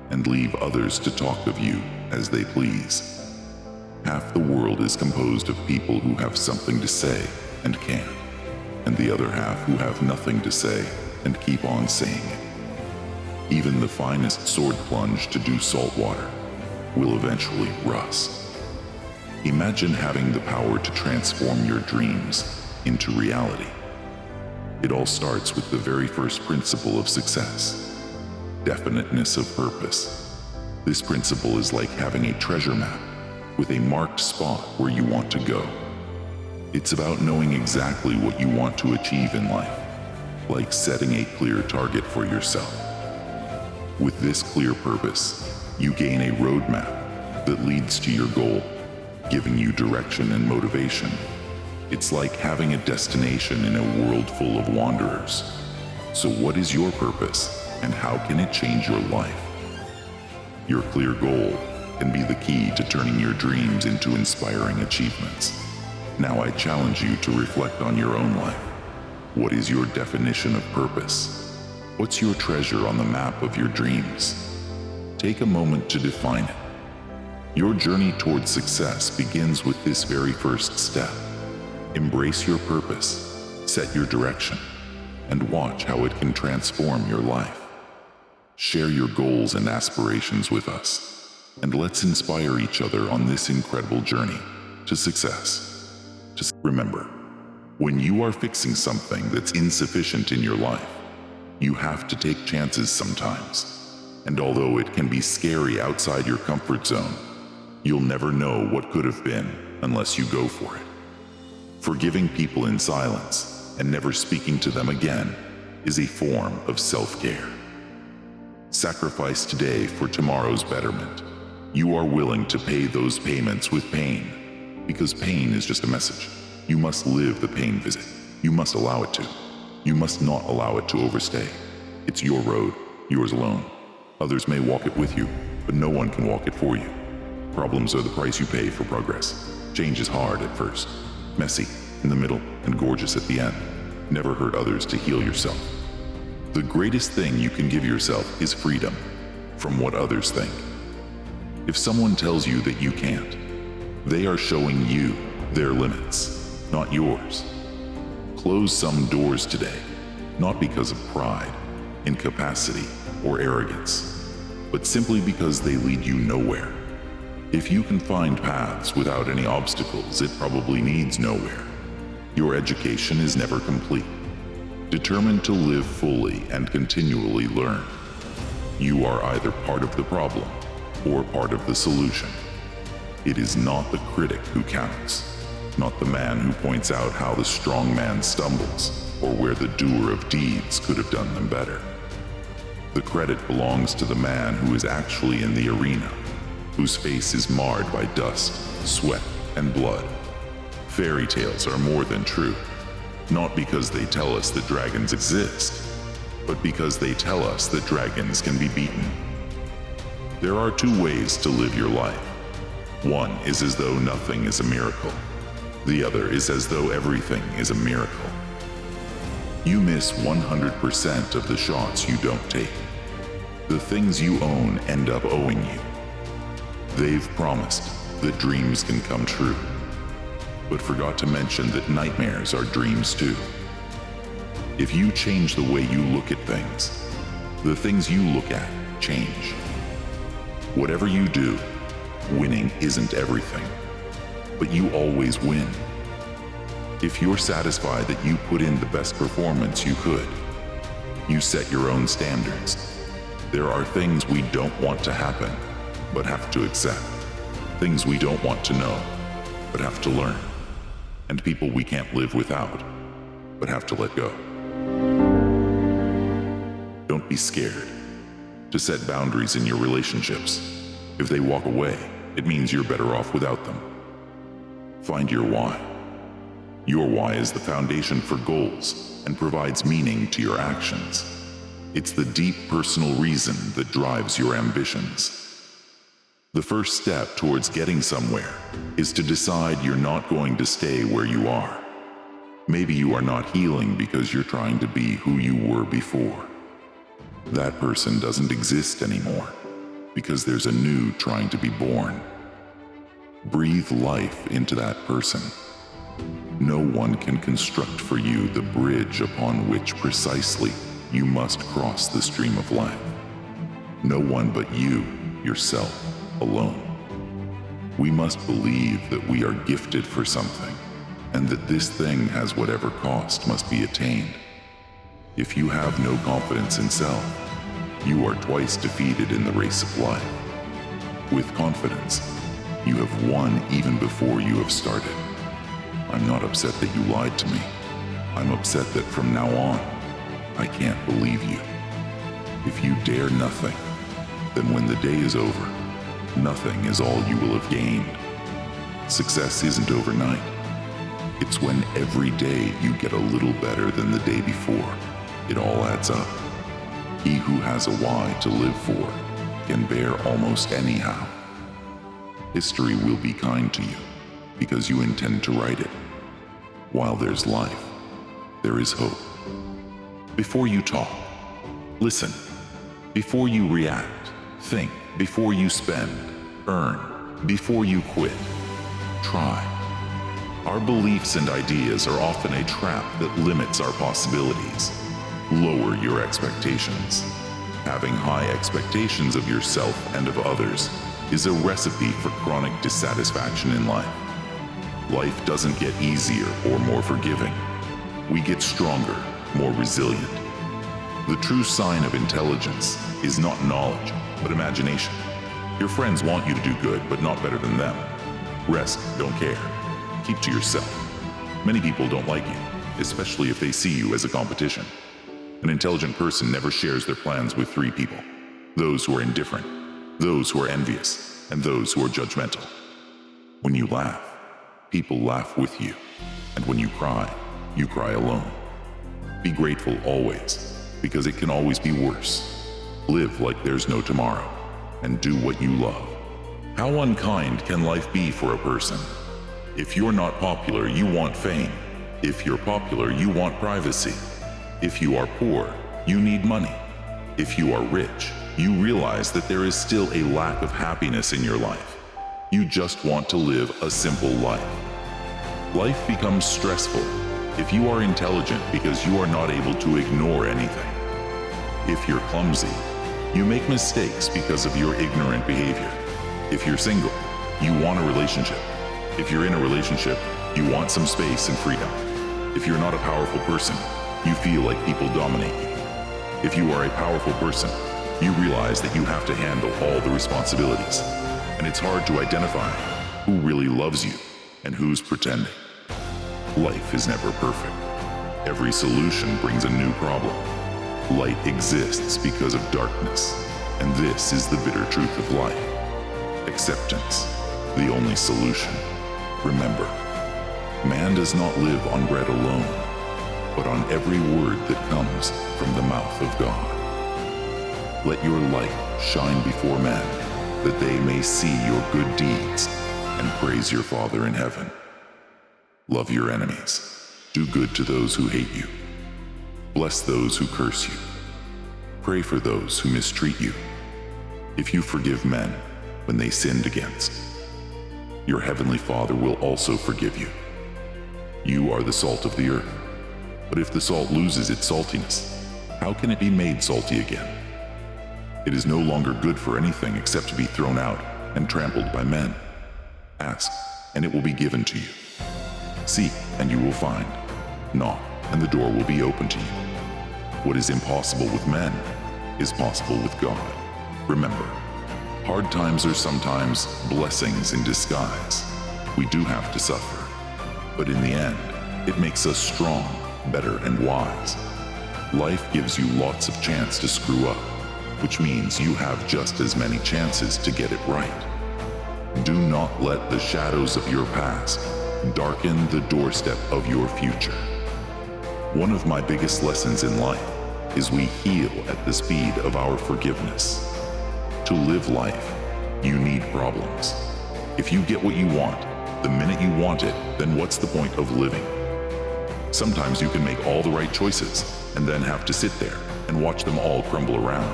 and leave others to talk of you as they please. Half the world is composed of people who have something to say and can't, and the other half who have nothing to say and keep on saying it. Even the finest sword plunge to do salt water will eventually rust. Imagine having the power to transform your dreams into reality. It all starts with the very first principle of success: definiteness of purpose. This principle is like having a treasure map with a marked spot where you want to go. It's about knowing exactly what you want to achieve in life, like setting a clear target for yourself. With this clear purpose, you gain a roadmap that leads to your goal, giving you direction and motivation. It's like having a destination in a world full of wanderers. So what is your purpose, and how can it change your life? Your clear goal can be the key to turning your dreams into inspiring achievements. Now I challenge you to reflect on your own life. What is your definition of purpose? What's your treasure on the map of your dreams? Take a moment to define it. Your journey towards success begins with this very first step. Embrace your purpose, set your direction, and watch how it can transform your life. Share your goals and aspirations with us, and let's inspire each other on this incredible journey to success. Remember, when you are fixing something that's insufficient in your life, you have to take chances sometimes. And although it can be scary outside your comfort zone, you'll never know what could have been unless you go for it. Forgiving people in silence and never speaking to them again is a form of self-care. Sacrifice today for tomorrow's betterment. You are willing to pay those payments with pain, because pain is just a message. You must live the pain visit. You must allow it to. You must not allow it to overstay. It's your road, yours alone. Others may walk it with you, but no one can walk it for you. Problems are the price you pay for progress. Change is hard at first, messy in the middle, and gorgeous at the end. Never hurt others to heal yourself. The greatest thing you can give yourself is freedom from what others think. If someone tells you that you can't, they are showing you their limits, not yours. Close some doors today, not because of pride, incapacity, or arrogance, but simply because they lead you nowhere. If you can find paths without any obstacles, it probably needs nowhere. Your education is never complete. Determined to live fully and continually learn. You are either part of the problem or part of the solution. It is not the critic who counts, not the man who points out how the strong man stumbles or where the doer of deeds could have done them better. The credit belongs to the man who is actually in the arena, whose face is marred by dust, sweat, and blood. Fairy tales are more than true, not because they tell us that dragons exist, but because they tell us that dragons can be beaten. There are two ways to live your life. One is as though nothing is a miracle. The other is as though everything is a miracle. You miss 100% of the shots you don't take. The things you own end up owing you. They've promised that dreams can come true, but forgot to mention that nightmares are dreams too. If you change the way you look at things, the things you look at change. Whatever you do, winning isn't everything, but you always win. If you're satisfied that you put in the best performance you could, you set your own standards. There are things we don't want to happen, but have to accept. Things we don't want to know, but have to learn. And people we can't live without, but have to let go. Don't be scared to set boundaries in your relationships. If they walk away, it means you're better off without them. Find your why. Your why is the foundation for goals and provides meaning to your actions. It's the deep personal reason that drives your ambitions. The first step towards getting somewhere is to decide you're not going to stay where you are. Maybe you are not healing because you're trying to be who you were before. That person doesn't exist anymore because there's a new trying to be born. Breathe life into that person. No one can construct for you the bridge upon which precisely you must cross the stream of life. No one but you, yourself, alone. We must believe that we are gifted for something, and that this thing has whatever cost must be attained. If you have no confidence in self, you are twice defeated in the race of life. With confidence, you have won even before you have started. I'm not upset that you lied to me. I'm upset that from now on, I can't believe you. If you dare nothing, then when the day is over, nothing is all you will have gained. Success isn't overnight. It's when every day you get a little better than the day before. It all adds up. He who has a why to live for can bear almost anyhow. History will be kind to you because you intend to write it. While there's life, there is hope. Before you talk, listen. Before you react, think. Before you spend, earn. Before you quit, try. Our beliefs and ideas are often a trap that limits our possibilities. Lower your expectations. Having high expectations of yourself and of others is a recipe for chronic dissatisfaction in life. Life doesn't get easier or more forgiving. We get stronger, more resilient. The true sign of intelligence is not knowledge, but imagination. Your friends want you to do good, but not better than them. Rest, don't care. Keep to yourself. Many people don't like you, especially if they see you as a competition. An intelligent person never shares their plans with three people: those who are indifferent, those who are envious, and those who are judgmental. When you laugh, people laugh with you. And when you cry alone. Be grateful always, because it can always be worse. Live like there's no tomorrow, and do what you love. How unkind can life be for a person? If you're not popular, you want fame. If you're popular, you want privacy. If you are poor, you need money. If you are rich, you realize that there is still a lack of happiness in your life. You just want to live a simple life. Life becomes stressful if you are intelligent because you are not able to ignore anything. If you're clumsy, you make mistakes because of your ignorant behavior. If you're single, you want a relationship. If you're in a relationship, you want some space and freedom. If you're not a powerful person, you feel like people dominate you. If you are a powerful person, you realize that you have to handle all the responsibilities, and it's hard to identify who really loves you and who's pretending. Life is never perfect. Every solution brings a new problem. Light exists because of darkness, and this is the bitter truth of life. Acceptance, the only solution. Remember, man does not live on bread alone, but on every word that comes from the mouth of God. Let your light shine before men, that they may see your good deeds and praise your Father in heaven. Love your enemies. Do good to those who hate you. Bless those who curse you. Pray for those who mistreat you. If you forgive men when they sinned against, your heavenly Father will also forgive you. You are the salt of the earth. But if the salt loses its saltiness, how can it be made salty again? It is no longer good for anything except to be thrown out and trampled by men. Ask, and it will be given to you. Seek, and you will find. Knock, and the door will be open to you. What is impossible with men is possible with God. Remember, hard times are sometimes blessings in disguise. We do have to suffer, but in the end, it makes us strong, better, and wise. Life gives you lots of chance to screw up, which means you have just as many chances to get it right. Do not let the shadows of your past darken the doorstep of your future. One of my biggest lessons in life is we heal at the speed of our forgiveness. To live life, you need problems. If you get what you want, the minute you want it, then what's the point of living? Sometimes you can make all the right choices and then have to sit there and watch them all crumble around.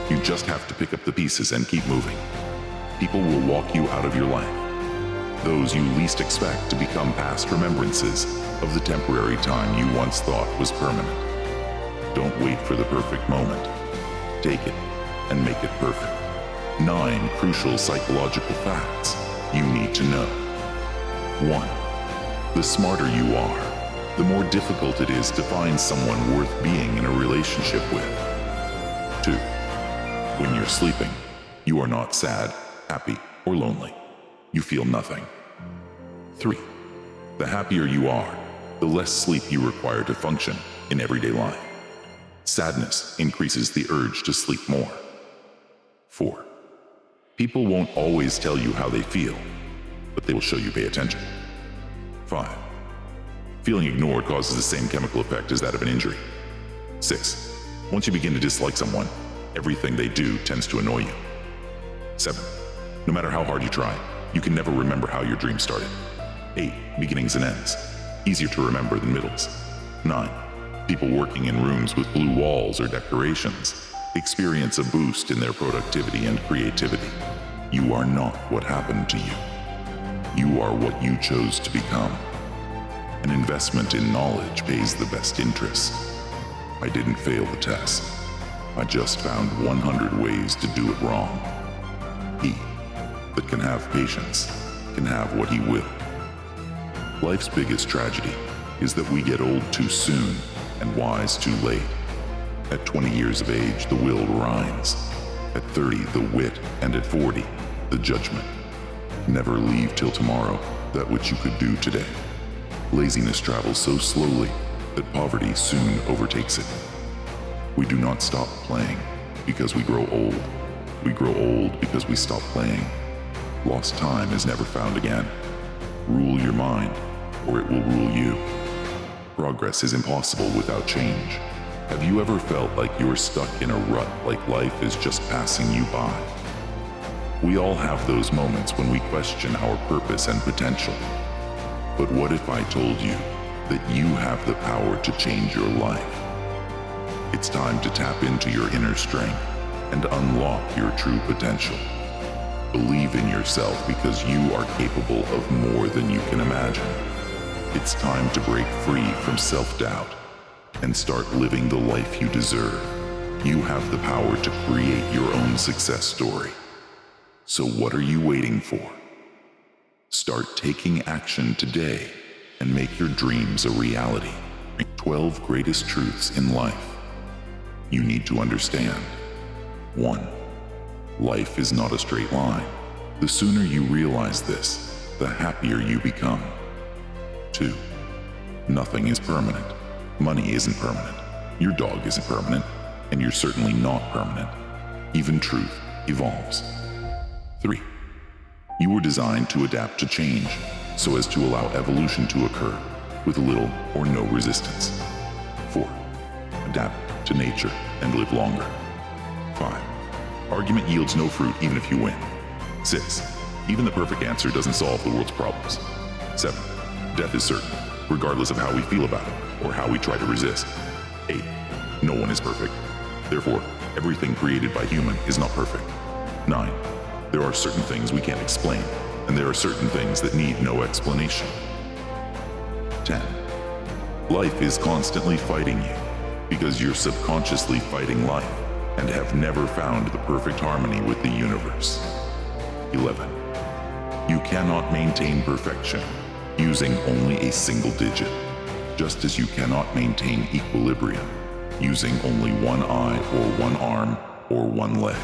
You just have to pick up the pieces and keep moving. People will walk you out of your life. Those you least expect to become past remembrances of the temporary time you once thought was permanent. Don't wait for the perfect moment. Take it and make it perfect. 9 crucial psychological facts you need to know. 1. The smarter you are, the more difficult it is to find someone worth being in a relationship with. 2. When you're sleeping, you are not sad, happy, or lonely. You feel nothing. 3. The happier you are, the less sleep you require to function in everyday life. Sadness increases the urge to sleep more. 4. People won't always tell you how they feel, but they will show you pay attention. 5. Feeling ignored causes the same chemical effect as that of an injury. 6. Once you begin to dislike someone, everything they do tends to annoy you. 7. No matter how hard you try, you can never remember how your dream started. 8. Beginnings and ends. Easier to remember than middles. 9. People working in rooms with blue walls or decorations experience a boost in their productivity and creativity. You are not what happened to you. You are what you chose to become. An investment in knowledge pays the best interest. I didn't fail the test. I just found 100 ways to do it wrong. He that can have patience can have what he will. Life's biggest tragedy is that we get old too soon and wise too late. At 20 years of age, the will grinds. At 30, the wit, and at 40, the judgment. Never leave till tomorrow that which you could do today. Laziness travels so slowly that poverty soon overtakes it. We do not stop playing because we grow old. We grow old because we stop playing. Lost time is never found again. Rule your mind, or it will rule you. Progress is impossible without change. Have you ever felt like you're stuck in a rut, like life is just passing you by? We all have those moments when we question our purpose and potential. But what if I told you that you have the power to change your life? It's time to tap into your inner strength and unlock your true potential. Believe in yourself because you are capable of more than you can imagine. It's time to break free from self-doubt and start living the life you deserve. You have the power to create your own success story. So what are you waiting for? Start taking action today and make your dreams a reality. 12 greatest truths in life you need to understand. 1. Life is not a straight line. The sooner you realize this, the happier you become. 2. Nothing is permanent. Money isn't permanent. Your dog isn't permanent, and you're certainly not permanent. Even truth evolves. 3. You were designed to adapt to change so as to allow evolution to occur with little or no resistance. 4. Adapt to nature and live longer. 5. Argument yields no fruit even if you win. 6. Even the perfect answer doesn't solve the world's problems. 7. Death is certain, regardless of how we feel about it or how we try to resist. 8. No one is perfect. Therefore, everything created by human is not perfect. 9. There are certain things we can't explain, and there are certain things that need no explanation. 10. Life is constantly fighting you because you're subconsciously fighting life and have never found the perfect harmony with the universe. 11. You cannot maintain perfection using only a single digit, just as you cannot maintain equilibrium using only one eye or one arm or one leg.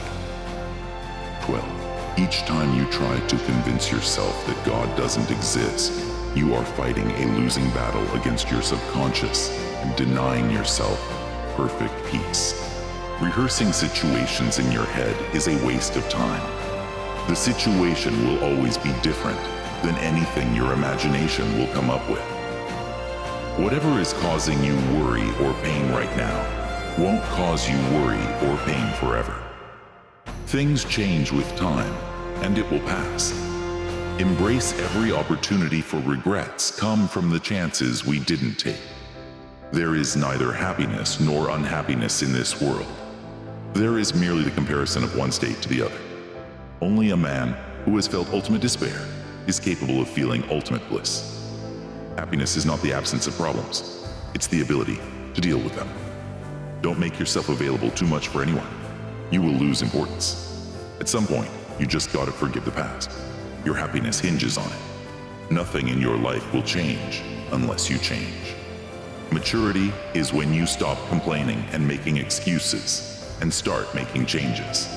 12. Each time you try to convince yourself that God doesn't exist, you are fighting a losing battle against your subconscious and denying yourself perfect peace. Rehearsing situations in your head is a waste of time. The situation will always be different than anything your imagination will come up with. Whatever is causing you worry or pain right now won't cause you worry or pain forever. Things change with time, and it will pass. Embrace every opportunity for regrets come from the chances we didn't take. There is neither happiness nor unhappiness in this world. There is merely the comparison of one state to the other. Only a man who has felt ultimate despair is capable of feeling ultimate bliss. Happiness is not the absence of problems, it's the ability to deal with them. Don't make yourself available too much for anyone. You will lose importance. At some point, you just gotta forgive the past. Your happiness hinges on it. Nothing in your life will change unless you change. Maturity is when you stop complaining and making excuses and start making changes.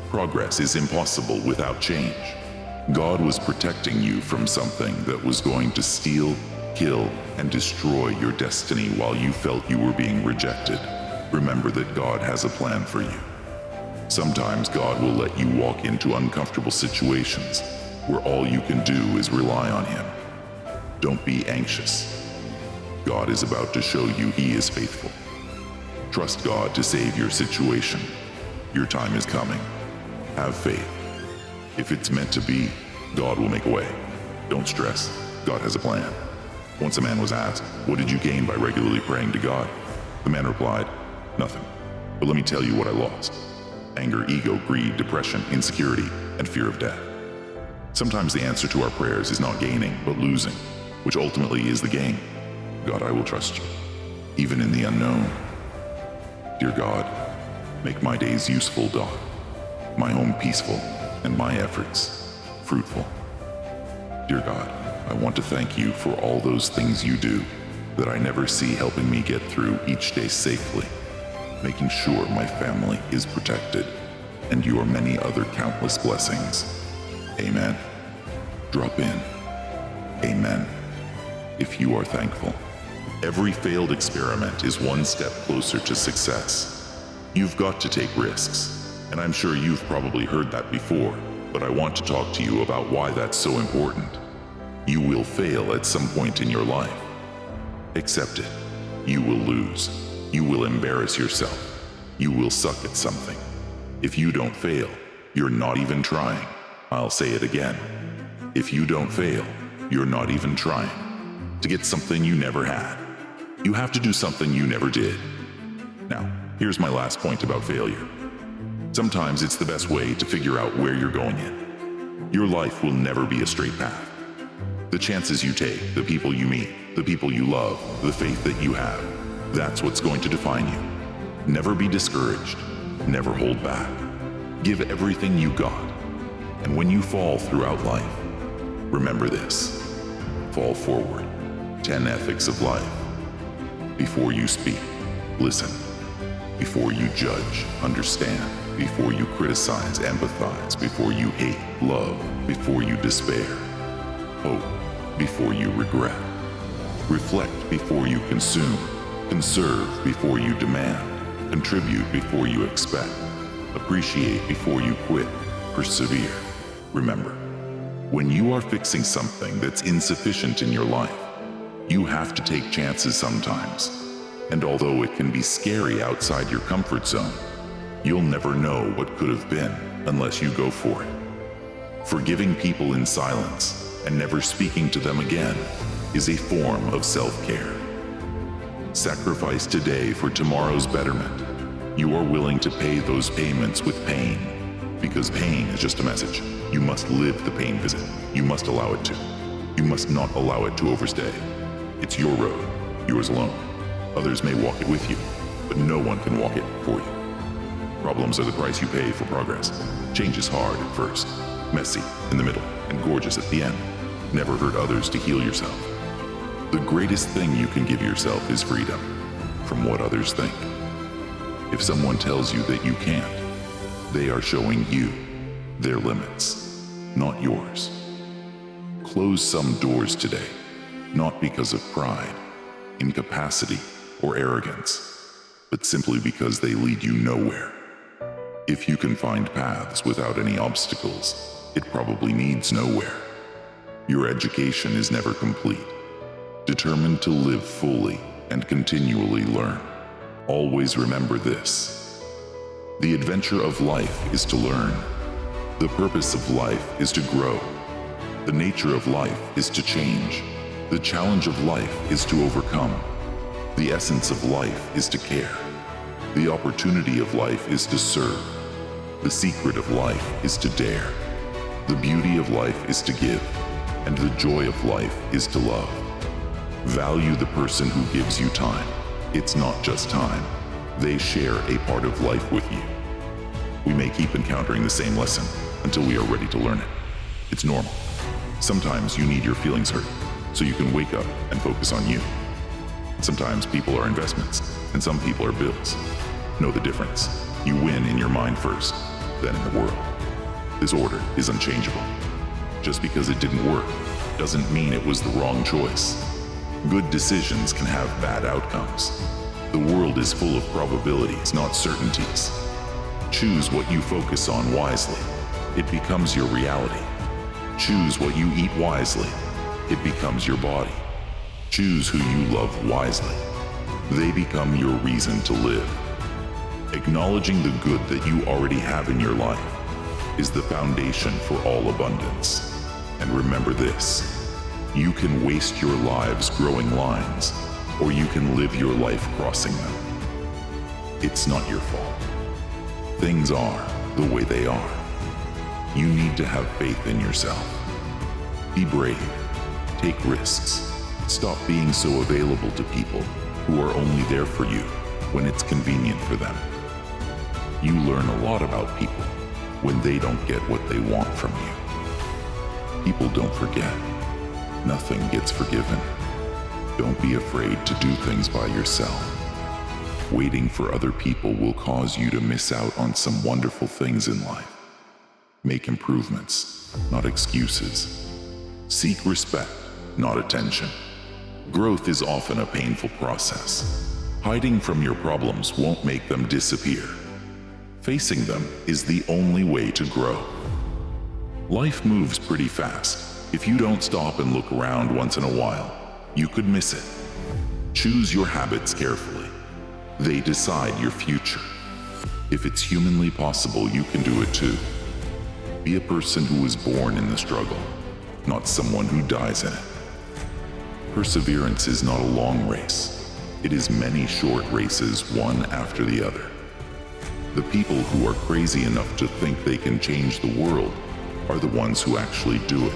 Progress is impossible without change. God was protecting you from something that was going to steal, kill, and destroy your destiny while you felt you were being rejected. Remember that God has a plan for you. Sometimes God will let you walk into uncomfortable situations where all you can do is rely on Him. Don't be anxious. God is about to show you He is faithful. Trust God to save your situation. Your time is coming. Have faith. If it's meant to be, God will make a way. Don't stress. God has a plan. Once a man was asked, "What did you gain by regularly praying to God?" The man replied, "Nothing. But let me tell you what I lost. Anger, ego, greed, depression, insecurity, and fear of death." Sometimes the answer to our prayers is not gaining, but losing. which ultimately is the game. God, I will trust you, even in the unknown. Dear God, make my days useful, my home peaceful, and my efforts fruitful. Dear God, I want to thank you for all those things you do that I never see helping me get through each day safely, making sure my family is protected, and your many other countless blessings. Amen. Drop in. Amen. If you are thankful. Every failed experiment is one step closer to success. You've got to take risks, and I'm sure you've probably heard that before, but I want to talk to you about why that's so important. You will fail at some point in your life. Accept it. You will lose. You will embarrass yourself. You will suck at something. If you don't fail, you're not even trying. I'll say it again. If you don't fail, you're not even trying. To get something you never had, you have to do something you never did. Now, here's my last point about failure. Sometimes it's the best way to figure out where you're going in. Your life will never be a straight path. The chances you take, the people you meet, the people you love, the faith that you have, that's what's going to define you. Never be discouraged. Never hold back. Give everything you got. And when you fall throughout life, remember this. Fall forward. 10 ethics of life. Before you speak, listen. Before you judge, understand. Before you criticize, empathize. Before you hate, love. Before you despair, hope. Before you regret. Reflect before you consume. Conserve before you demand. Contribute before you expect. Appreciate before you quit. Persevere. Remember, when you are fixing something that's insufficient in your life, you have to take chances sometimes. And although it can be scary outside your comfort zone, you'll never know what could have been unless you go for it. Forgiving people in silence and never speaking to them again is a form of self-care. Sacrifice today for tomorrow's betterment. You are willing to pay those payments with pain, because pain is just a message. You must live the pain visit. You must allow it to. You must not allow it to overstay. It's your road, yours alone. Others may walk it with you, but no one can walk it for you. Problems are the price you pay for progress. Change is hard at first, messy in the middle, and gorgeous at the end. Never hurt others to heal yourself. The greatest thing you can give yourself is freedom from what others think. If someone tells you that you can't, they are showing you their limits, not yours. Close some doors today, not because of pride, incapacity, or arrogance, but simply because they lead you nowhere. If you can find paths without any obstacles, it probably leads nowhere. Your education is never complete. Determined to live fully and continually learn. Always remember this. The adventure of life is to learn. The purpose of life is to grow. The nature of life is to change. The challenge of life is to overcome. The essence of life is to care. The opportunity of life is to serve. The secret of life is to dare. The beauty of life is to give. And the joy of life is to love. Value the person who gives you time. It's not just time. They share a part of life with you. We may keep encountering the same lesson until we are ready to learn it. It's normal. Sometimes you need your feelings hurt so you can wake up and focus on you. Sometimes people are investments and some people are bills. Know the difference. You win in your mind first, then in the world. This order is unchangeable. Just because it didn't work doesn't mean it was the wrong choice. Good decisions can have bad outcomes. The world is full of probabilities, not certainties. Choose what you focus on wisely. It becomes your reality. Choose what you eat wisely. It becomes your body. Choose who you love wisely. They become your reason to live. Acknowledging the good that you already have in your life is the foundation for all abundance. And remember this. You can waste your lives growing lines, or you can live your life crossing them. It's not your fault. Things are the way they are. You need to have faith in yourself. Be brave, take risks, Stop being so available to people who are only there for you when it's convenient for them. You learn a lot about people when they don't get what they want from you. People don't forget. Nothing gets forgiven. Don't be afraid to do things by yourself. Waiting for other people will cause you to miss out on some wonderful things in life. Make improvements, not excuses. Seek respect, not attention. Growth is often a painful process. Hiding from your problems won't make them disappear. Facing them is the only way to grow. Life moves pretty fast. If you don't stop and look around once in a while, you could miss it. Choose your habits carefully. They decide your future. If it's humanly possible, you can do it too. Be a person who was born in the struggle, not someone who dies in it. Perseverance is not a long race. It is many short races, one after the other. The people who are crazy enough to think they can change the world are the ones who actually do it.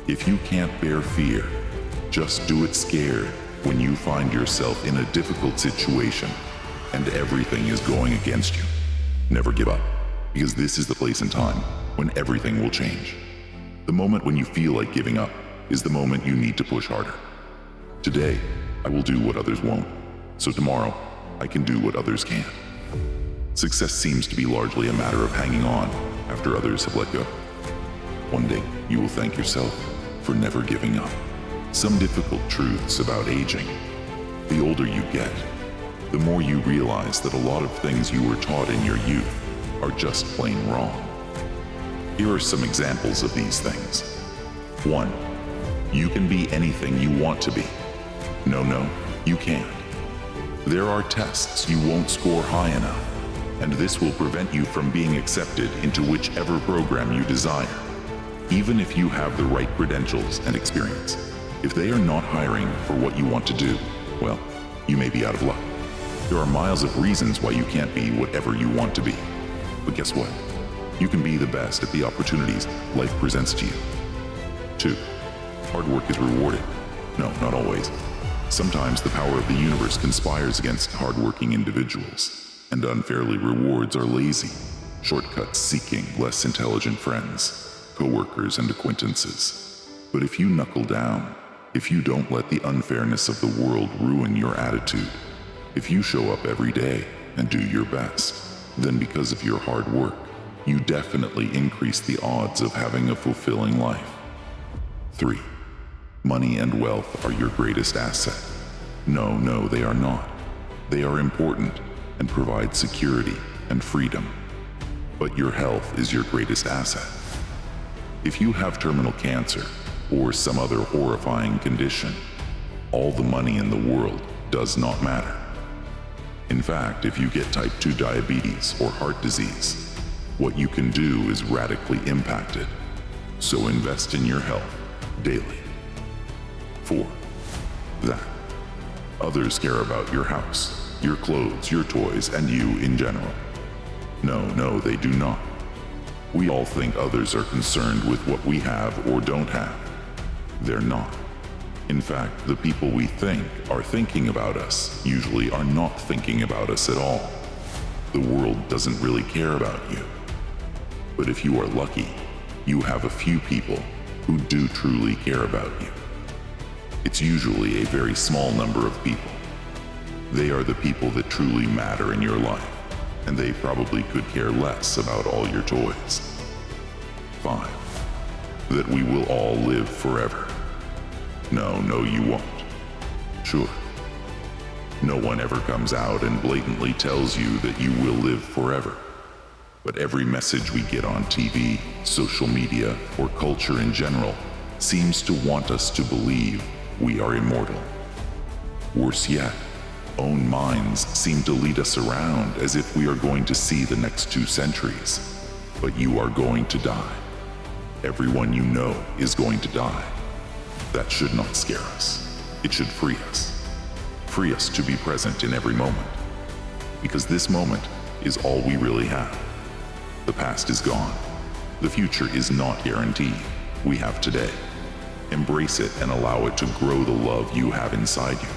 If you can't bear fear, just do it scared when you find yourself in a difficult situation and everything is going against you. Never give up, because this is the place and time when everything will change. The moment when you feel like giving up is the moment you need to push harder. Today, I will do what others won't, so tomorrow, I can do what others can't. Success seems to be largely a matter of hanging on after others have let go. One day, you will thank yourself for never giving up. Some difficult truths about aging. The older you get, the more you realize that a lot of things you were taught in your youth are just plain wrong. Here are some examples of these things. 1. You can be anything you want to be. No, you can't. There are tests you won't score high enough, and this will prevent you from being accepted into whichever program you desire, even if you have the right credentials and experience. If they are not hiring for what you want to do, well, you may be out of luck. There are miles of reasons why you can't be whatever you want to be. But guess what? You can be the best at the opportunities life presents to you. 2. Hard work is rewarded. No, not always. Sometimes the power of the universe conspires against hardworking individuals, and unfairly rewards are lazy, shortcuts seeking less intelligent friends, co-workers, and acquaintances. But if you knuckle down, if you don't let the unfairness of the world ruin your attitude, if you show up every day and do your best, then because of your hard work, you definitely increase the odds of having a fulfilling life. 3. Money and wealth are your greatest asset. No, they are not. They are important and provide security and freedom. But your health is your greatest asset. If you have terminal cancer or some other horrifying condition, all the money in the world does not matter. In fact, if you get type 2 diabetes or heart disease, what you can do is radically impacted. So invest in your health daily. 4. That others care about your house, your clothes, your toys, and you in general. No, they do not. We all think others are concerned with what we have or don't have. They're not. In fact, the people we think are thinking about us usually are not thinking about us at all. The world doesn't really care about you. But if you are lucky, you have a few people who do truly care about you. It's usually a very small number of people. They are the people that truly matter in your life, and they probably could care less about all your toys. 5. That we will all live forever. No, you won't. Sure. No one ever comes out and blatantly tells you that you will live forever. But every message we get on TV, social media, or culture in general seems to want us to believe we are immortal. Worse yet, own minds seem to lead us around as if we are going to see the next 2 centuries. But you are going to die. Everyone you know is going to die. That should not scare us. It should free us. Free us to be present in every moment. Because this moment is all we really have. The past is gone. The future is not guaranteed. We have today. Embrace it and allow it to grow the love you have inside you.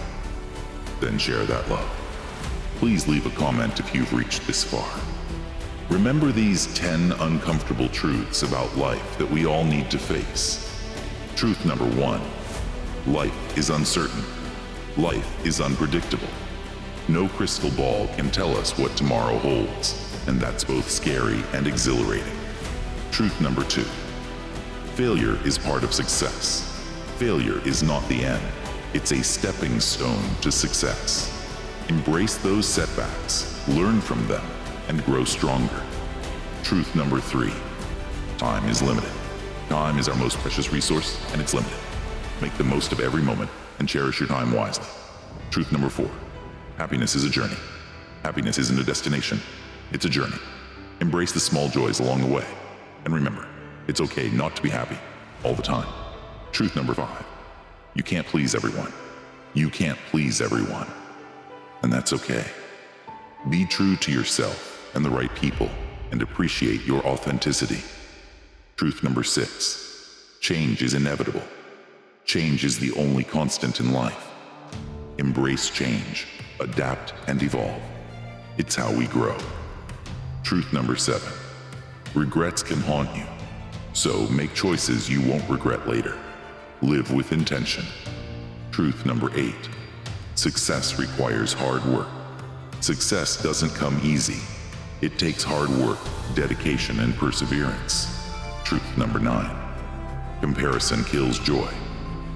Then share that love. Please leave a comment if you've reached this far. Remember these 10 uncomfortable truths about life that we all need to face. Truth number 1. Life is uncertain. Life is unpredictable. No crystal ball can tell us what tomorrow holds, and that's both scary and exhilarating. Truth number 2. Failure is part of success. Failure is not the end. It's a stepping stone to success. Embrace those setbacks, learn from them, and grow stronger. Truth number 3. Time is limited. Time is our most precious resource, and it's limited. Make the most of every moment and cherish your time wisely. Truth number 4. Happiness is a journey. Happiness isn't a destination. It's a journey. Embrace the small joys along the way. And remember, it's okay not to be happy all the time. Truth number 5. You can't please everyone. You can't please everyone. And that's okay. Be true to yourself and the right people and appreciate your authenticity. Truth number 6. Change is inevitable. Change is the only constant in life. Embrace change, adapt, and evolve. It's how we grow. Truth number 7. Regrets can haunt you. So make choices you won't regret later. Live with intention. Truth number 8. Success requires hard work. Success doesn't come easy. It takes hard work, dedication, and perseverance. Truth number 9. Comparison kills joy.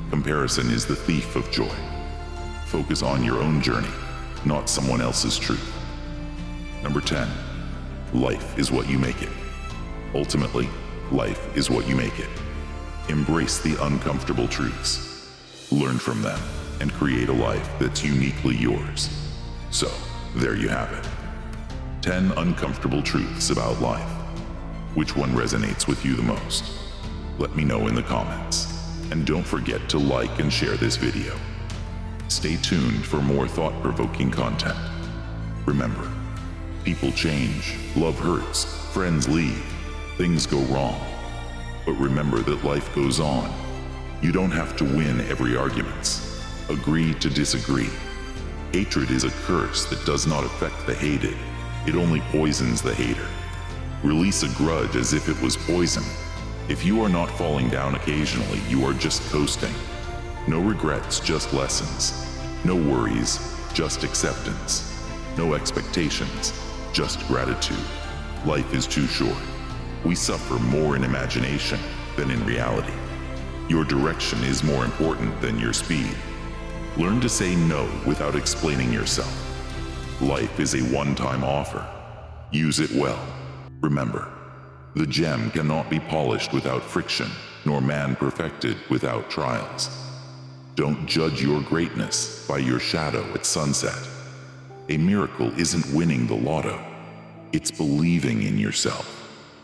Comparison is the thief of joy. Focus on your own journey, not someone else's truth. Number 10. Life is what you make it. Ultimately, life is what you make it. Embrace the uncomfortable truths. Learn from them and create a life that's uniquely yours. So, there you have it. 10 uncomfortable truths about life. Which one resonates with you the most? Let me know in the comments. And don't forget to like and share this video. Stay tuned for more thought-provoking content. Remember, people change, love hurts, friends leave, things go wrong. But remember that life goes on. You don't have to win every argument. Agree to disagree. Hatred is a curse that does not affect the hated. It only poisons the hater. Release a grudge as if it was poison. If you are not falling down occasionally, you are just coasting. No regrets, just lessons. No worries, just acceptance. No expectations, just gratitude. Life is too short. We suffer more in imagination than in reality. Your direction is more important than your speed. Learn to say no without explaining yourself. Life is a one-time offer. Use it well. Remember, the gem cannot be polished without friction, nor man perfected without trials. Don't judge your greatness by your shadow at sunset. A miracle isn't winning the lotto. It's believing in yourself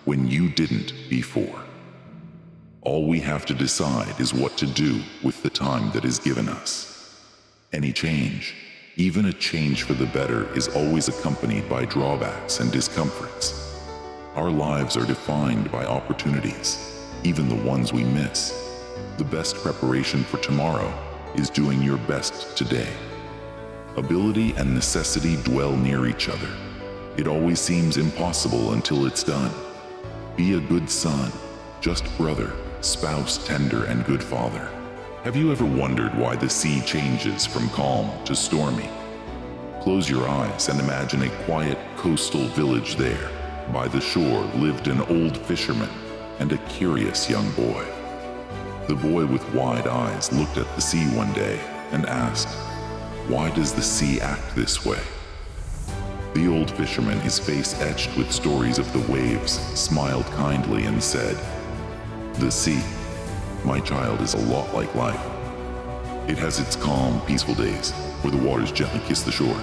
when you didn't before. All we have to decide is what to do with the time that is given us. Any change, even a change for the better, is always accompanied by drawbacks and discomforts. Our lives are defined by opportunities, even the ones we miss. The best preparation for tomorrow is doing your best today. Ability and necessity dwell near each other. It always seems impossible until it's done. Be a good son, just brother, spouse, tender, and good father. Have you ever wondered why the sea changes from calm to stormy? Close your eyes and imagine a quiet coastal village there. By the shore lived an old fisherman and a curious young boy. The boy with wide eyes looked at the sea one day and asked, "Why does the sea act this way?" The old fisherman, his face etched with stories of the waves, smiled kindly and said, "The sea, my child, is a lot like life. It has its calm, peaceful days where the waters gently kiss the shore,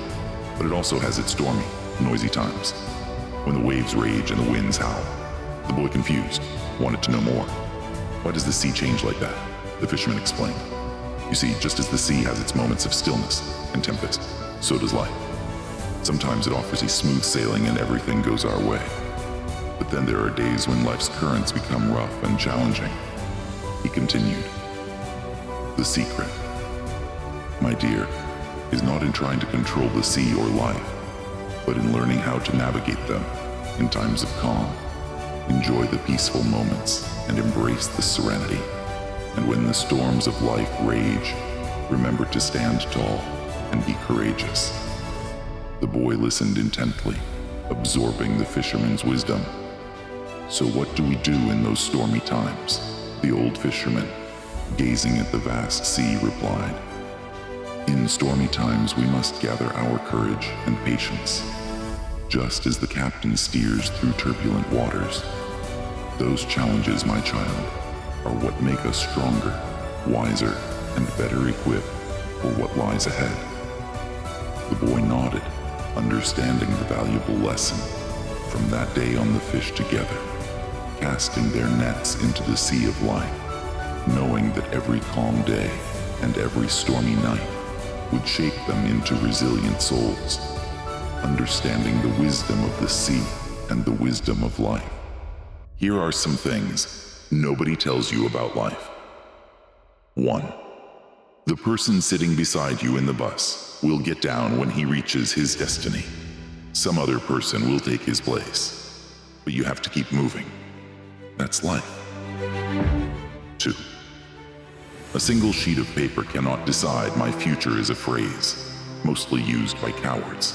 but it also has its stormy, noisy times when the waves rage and the winds howl." The boy, confused, wanted to know more. "Why does the sea change like that?" The fisherman explained. "You see, just as the sea has its moments of stillness and tempest, so does life. Sometimes it offers a smooth sailing and everything goes our way. But then there are days when life's currents become rough and challenging." He continued, The secret, my dear, is not in trying to control the sea or life, but in learning how to navigate them in times of calm. Enjoy the peaceful moments and embrace the serenity. And when the storms of life rage, remember to stand tall and be courageous. The boy listened intently, absorbing the fisherman's wisdom. So what do we do in those stormy times? The old fisherman, gazing at the vast sea, replied, "In stormy times we must gather our courage and patience, just as the captain steers through turbulent waters. Those challenges, my child, are what make us stronger, wiser, and better equipped for what lies ahead." The boy nodded, understanding the valuable lesson. From that day on, the fish together, casting their nets into the sea of life, knowing that every calm day and every stormy night would shape them into resilient souls, understanding the wisdom of the sea and the wisdom of life. Here are some things nobody tells you about life. 1. The person sitting beside you in the bus will get down when he reaches his destiny. Some other person will take his place, but you have to keep moving. That's life. 2. A single sheet of paper cannot decide my future is a phrase, mostly used by cowards.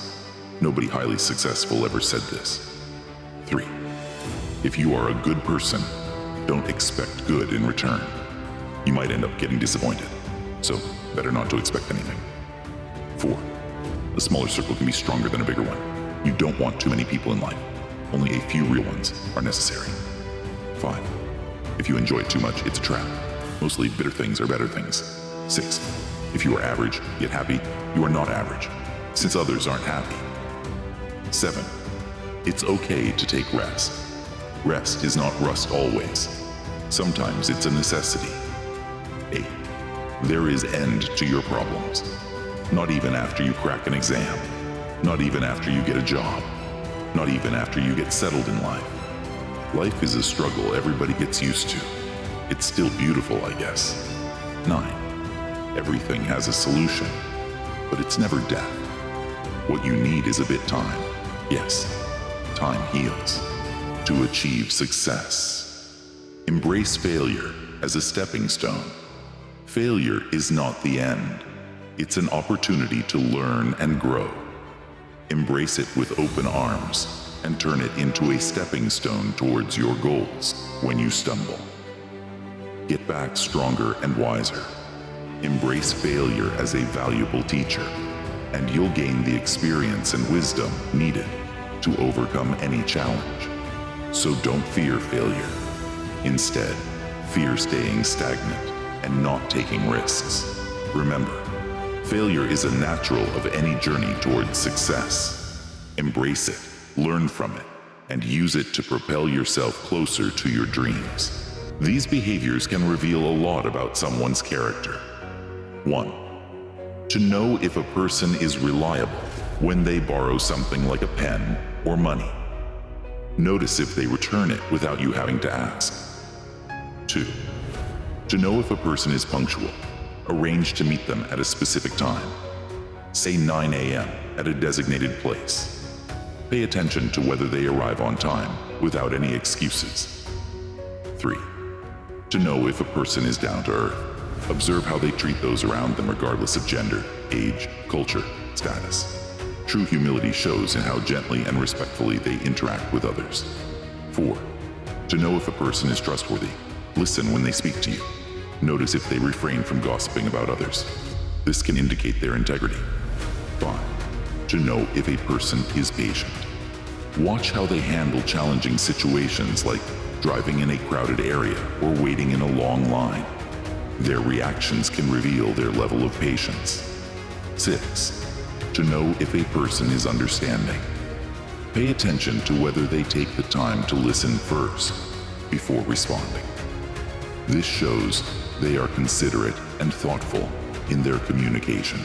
Nobody highly successful ever said this. 3. If you are a good person, don't expect good in return. You might end up getting disappointed, so better not to expect anything. 4. A smaller circle can be stronger than a bigger one. You don't want too many people in life. Only a few real ones are necessary. 5. If you enjoy it too much, it's a trap. Mostly bitter things are better things. 6. If you are average, yet happy, you are not average, since others aren't happy. 7. It's okay to take rest. Rest is not rust always. Sometimes it's a necessity. 8. There is end to your problems. Not even after you crack an exam. Not even after you get a job. Not even after you get settled in life. Life is a struggle everybody gets used to. It's still beautiful, I guess. 9. Everything has a solution, but it's never death. What you need is a bit time. Yes, time heals. To achieve success. Embrace failure as a stepping stone. Failure is not the end. It's an opportunity to learn and grow. Embrace it with open arms and turn it into a stepping stone towards your goals when you stumble. Get back stronger and wiser. Embrace failure as a valuable teacher, and you'll gain the experience and wisdom needed to overcome any challenge. So don't fear failure. Instead, fear staying stagnant and not taking risks. Remember, failure is a natural of any journey towards success. Embrace it, learn from it, and use it to propel yourself closer to your dreams. These behaviors can reveal a lot about someone's character. 1. To know if a person is reliable when they borrow something like a pen or money. Notice if they return it without you having to ask. 2. To know if a person is punctual, arrange to meet them at a specific time. Say 9 a.m. at a designated place. Pay attention to whether they arrive on time without any excuses. 3. To know if a person is down to earth, observe how they treat those around them regardless of gender, age, culture, status. True humility shows in how gently and respectfully they interact with others. 4. To know if a person is trustworthy, listen when they speak to you. Notice if they refrain from gossiping about others. This can indicate their integrity. 5. To know if a person is patient. Watch how they handle challenging situations like driving in a crowded area or waiting in a long line. Their reactions can reveal their level of patience. 6. To know if a person is understanding. Pay attention to whether they take the time to listen first before responding. This shows they are considerate and thoughtful in their communication.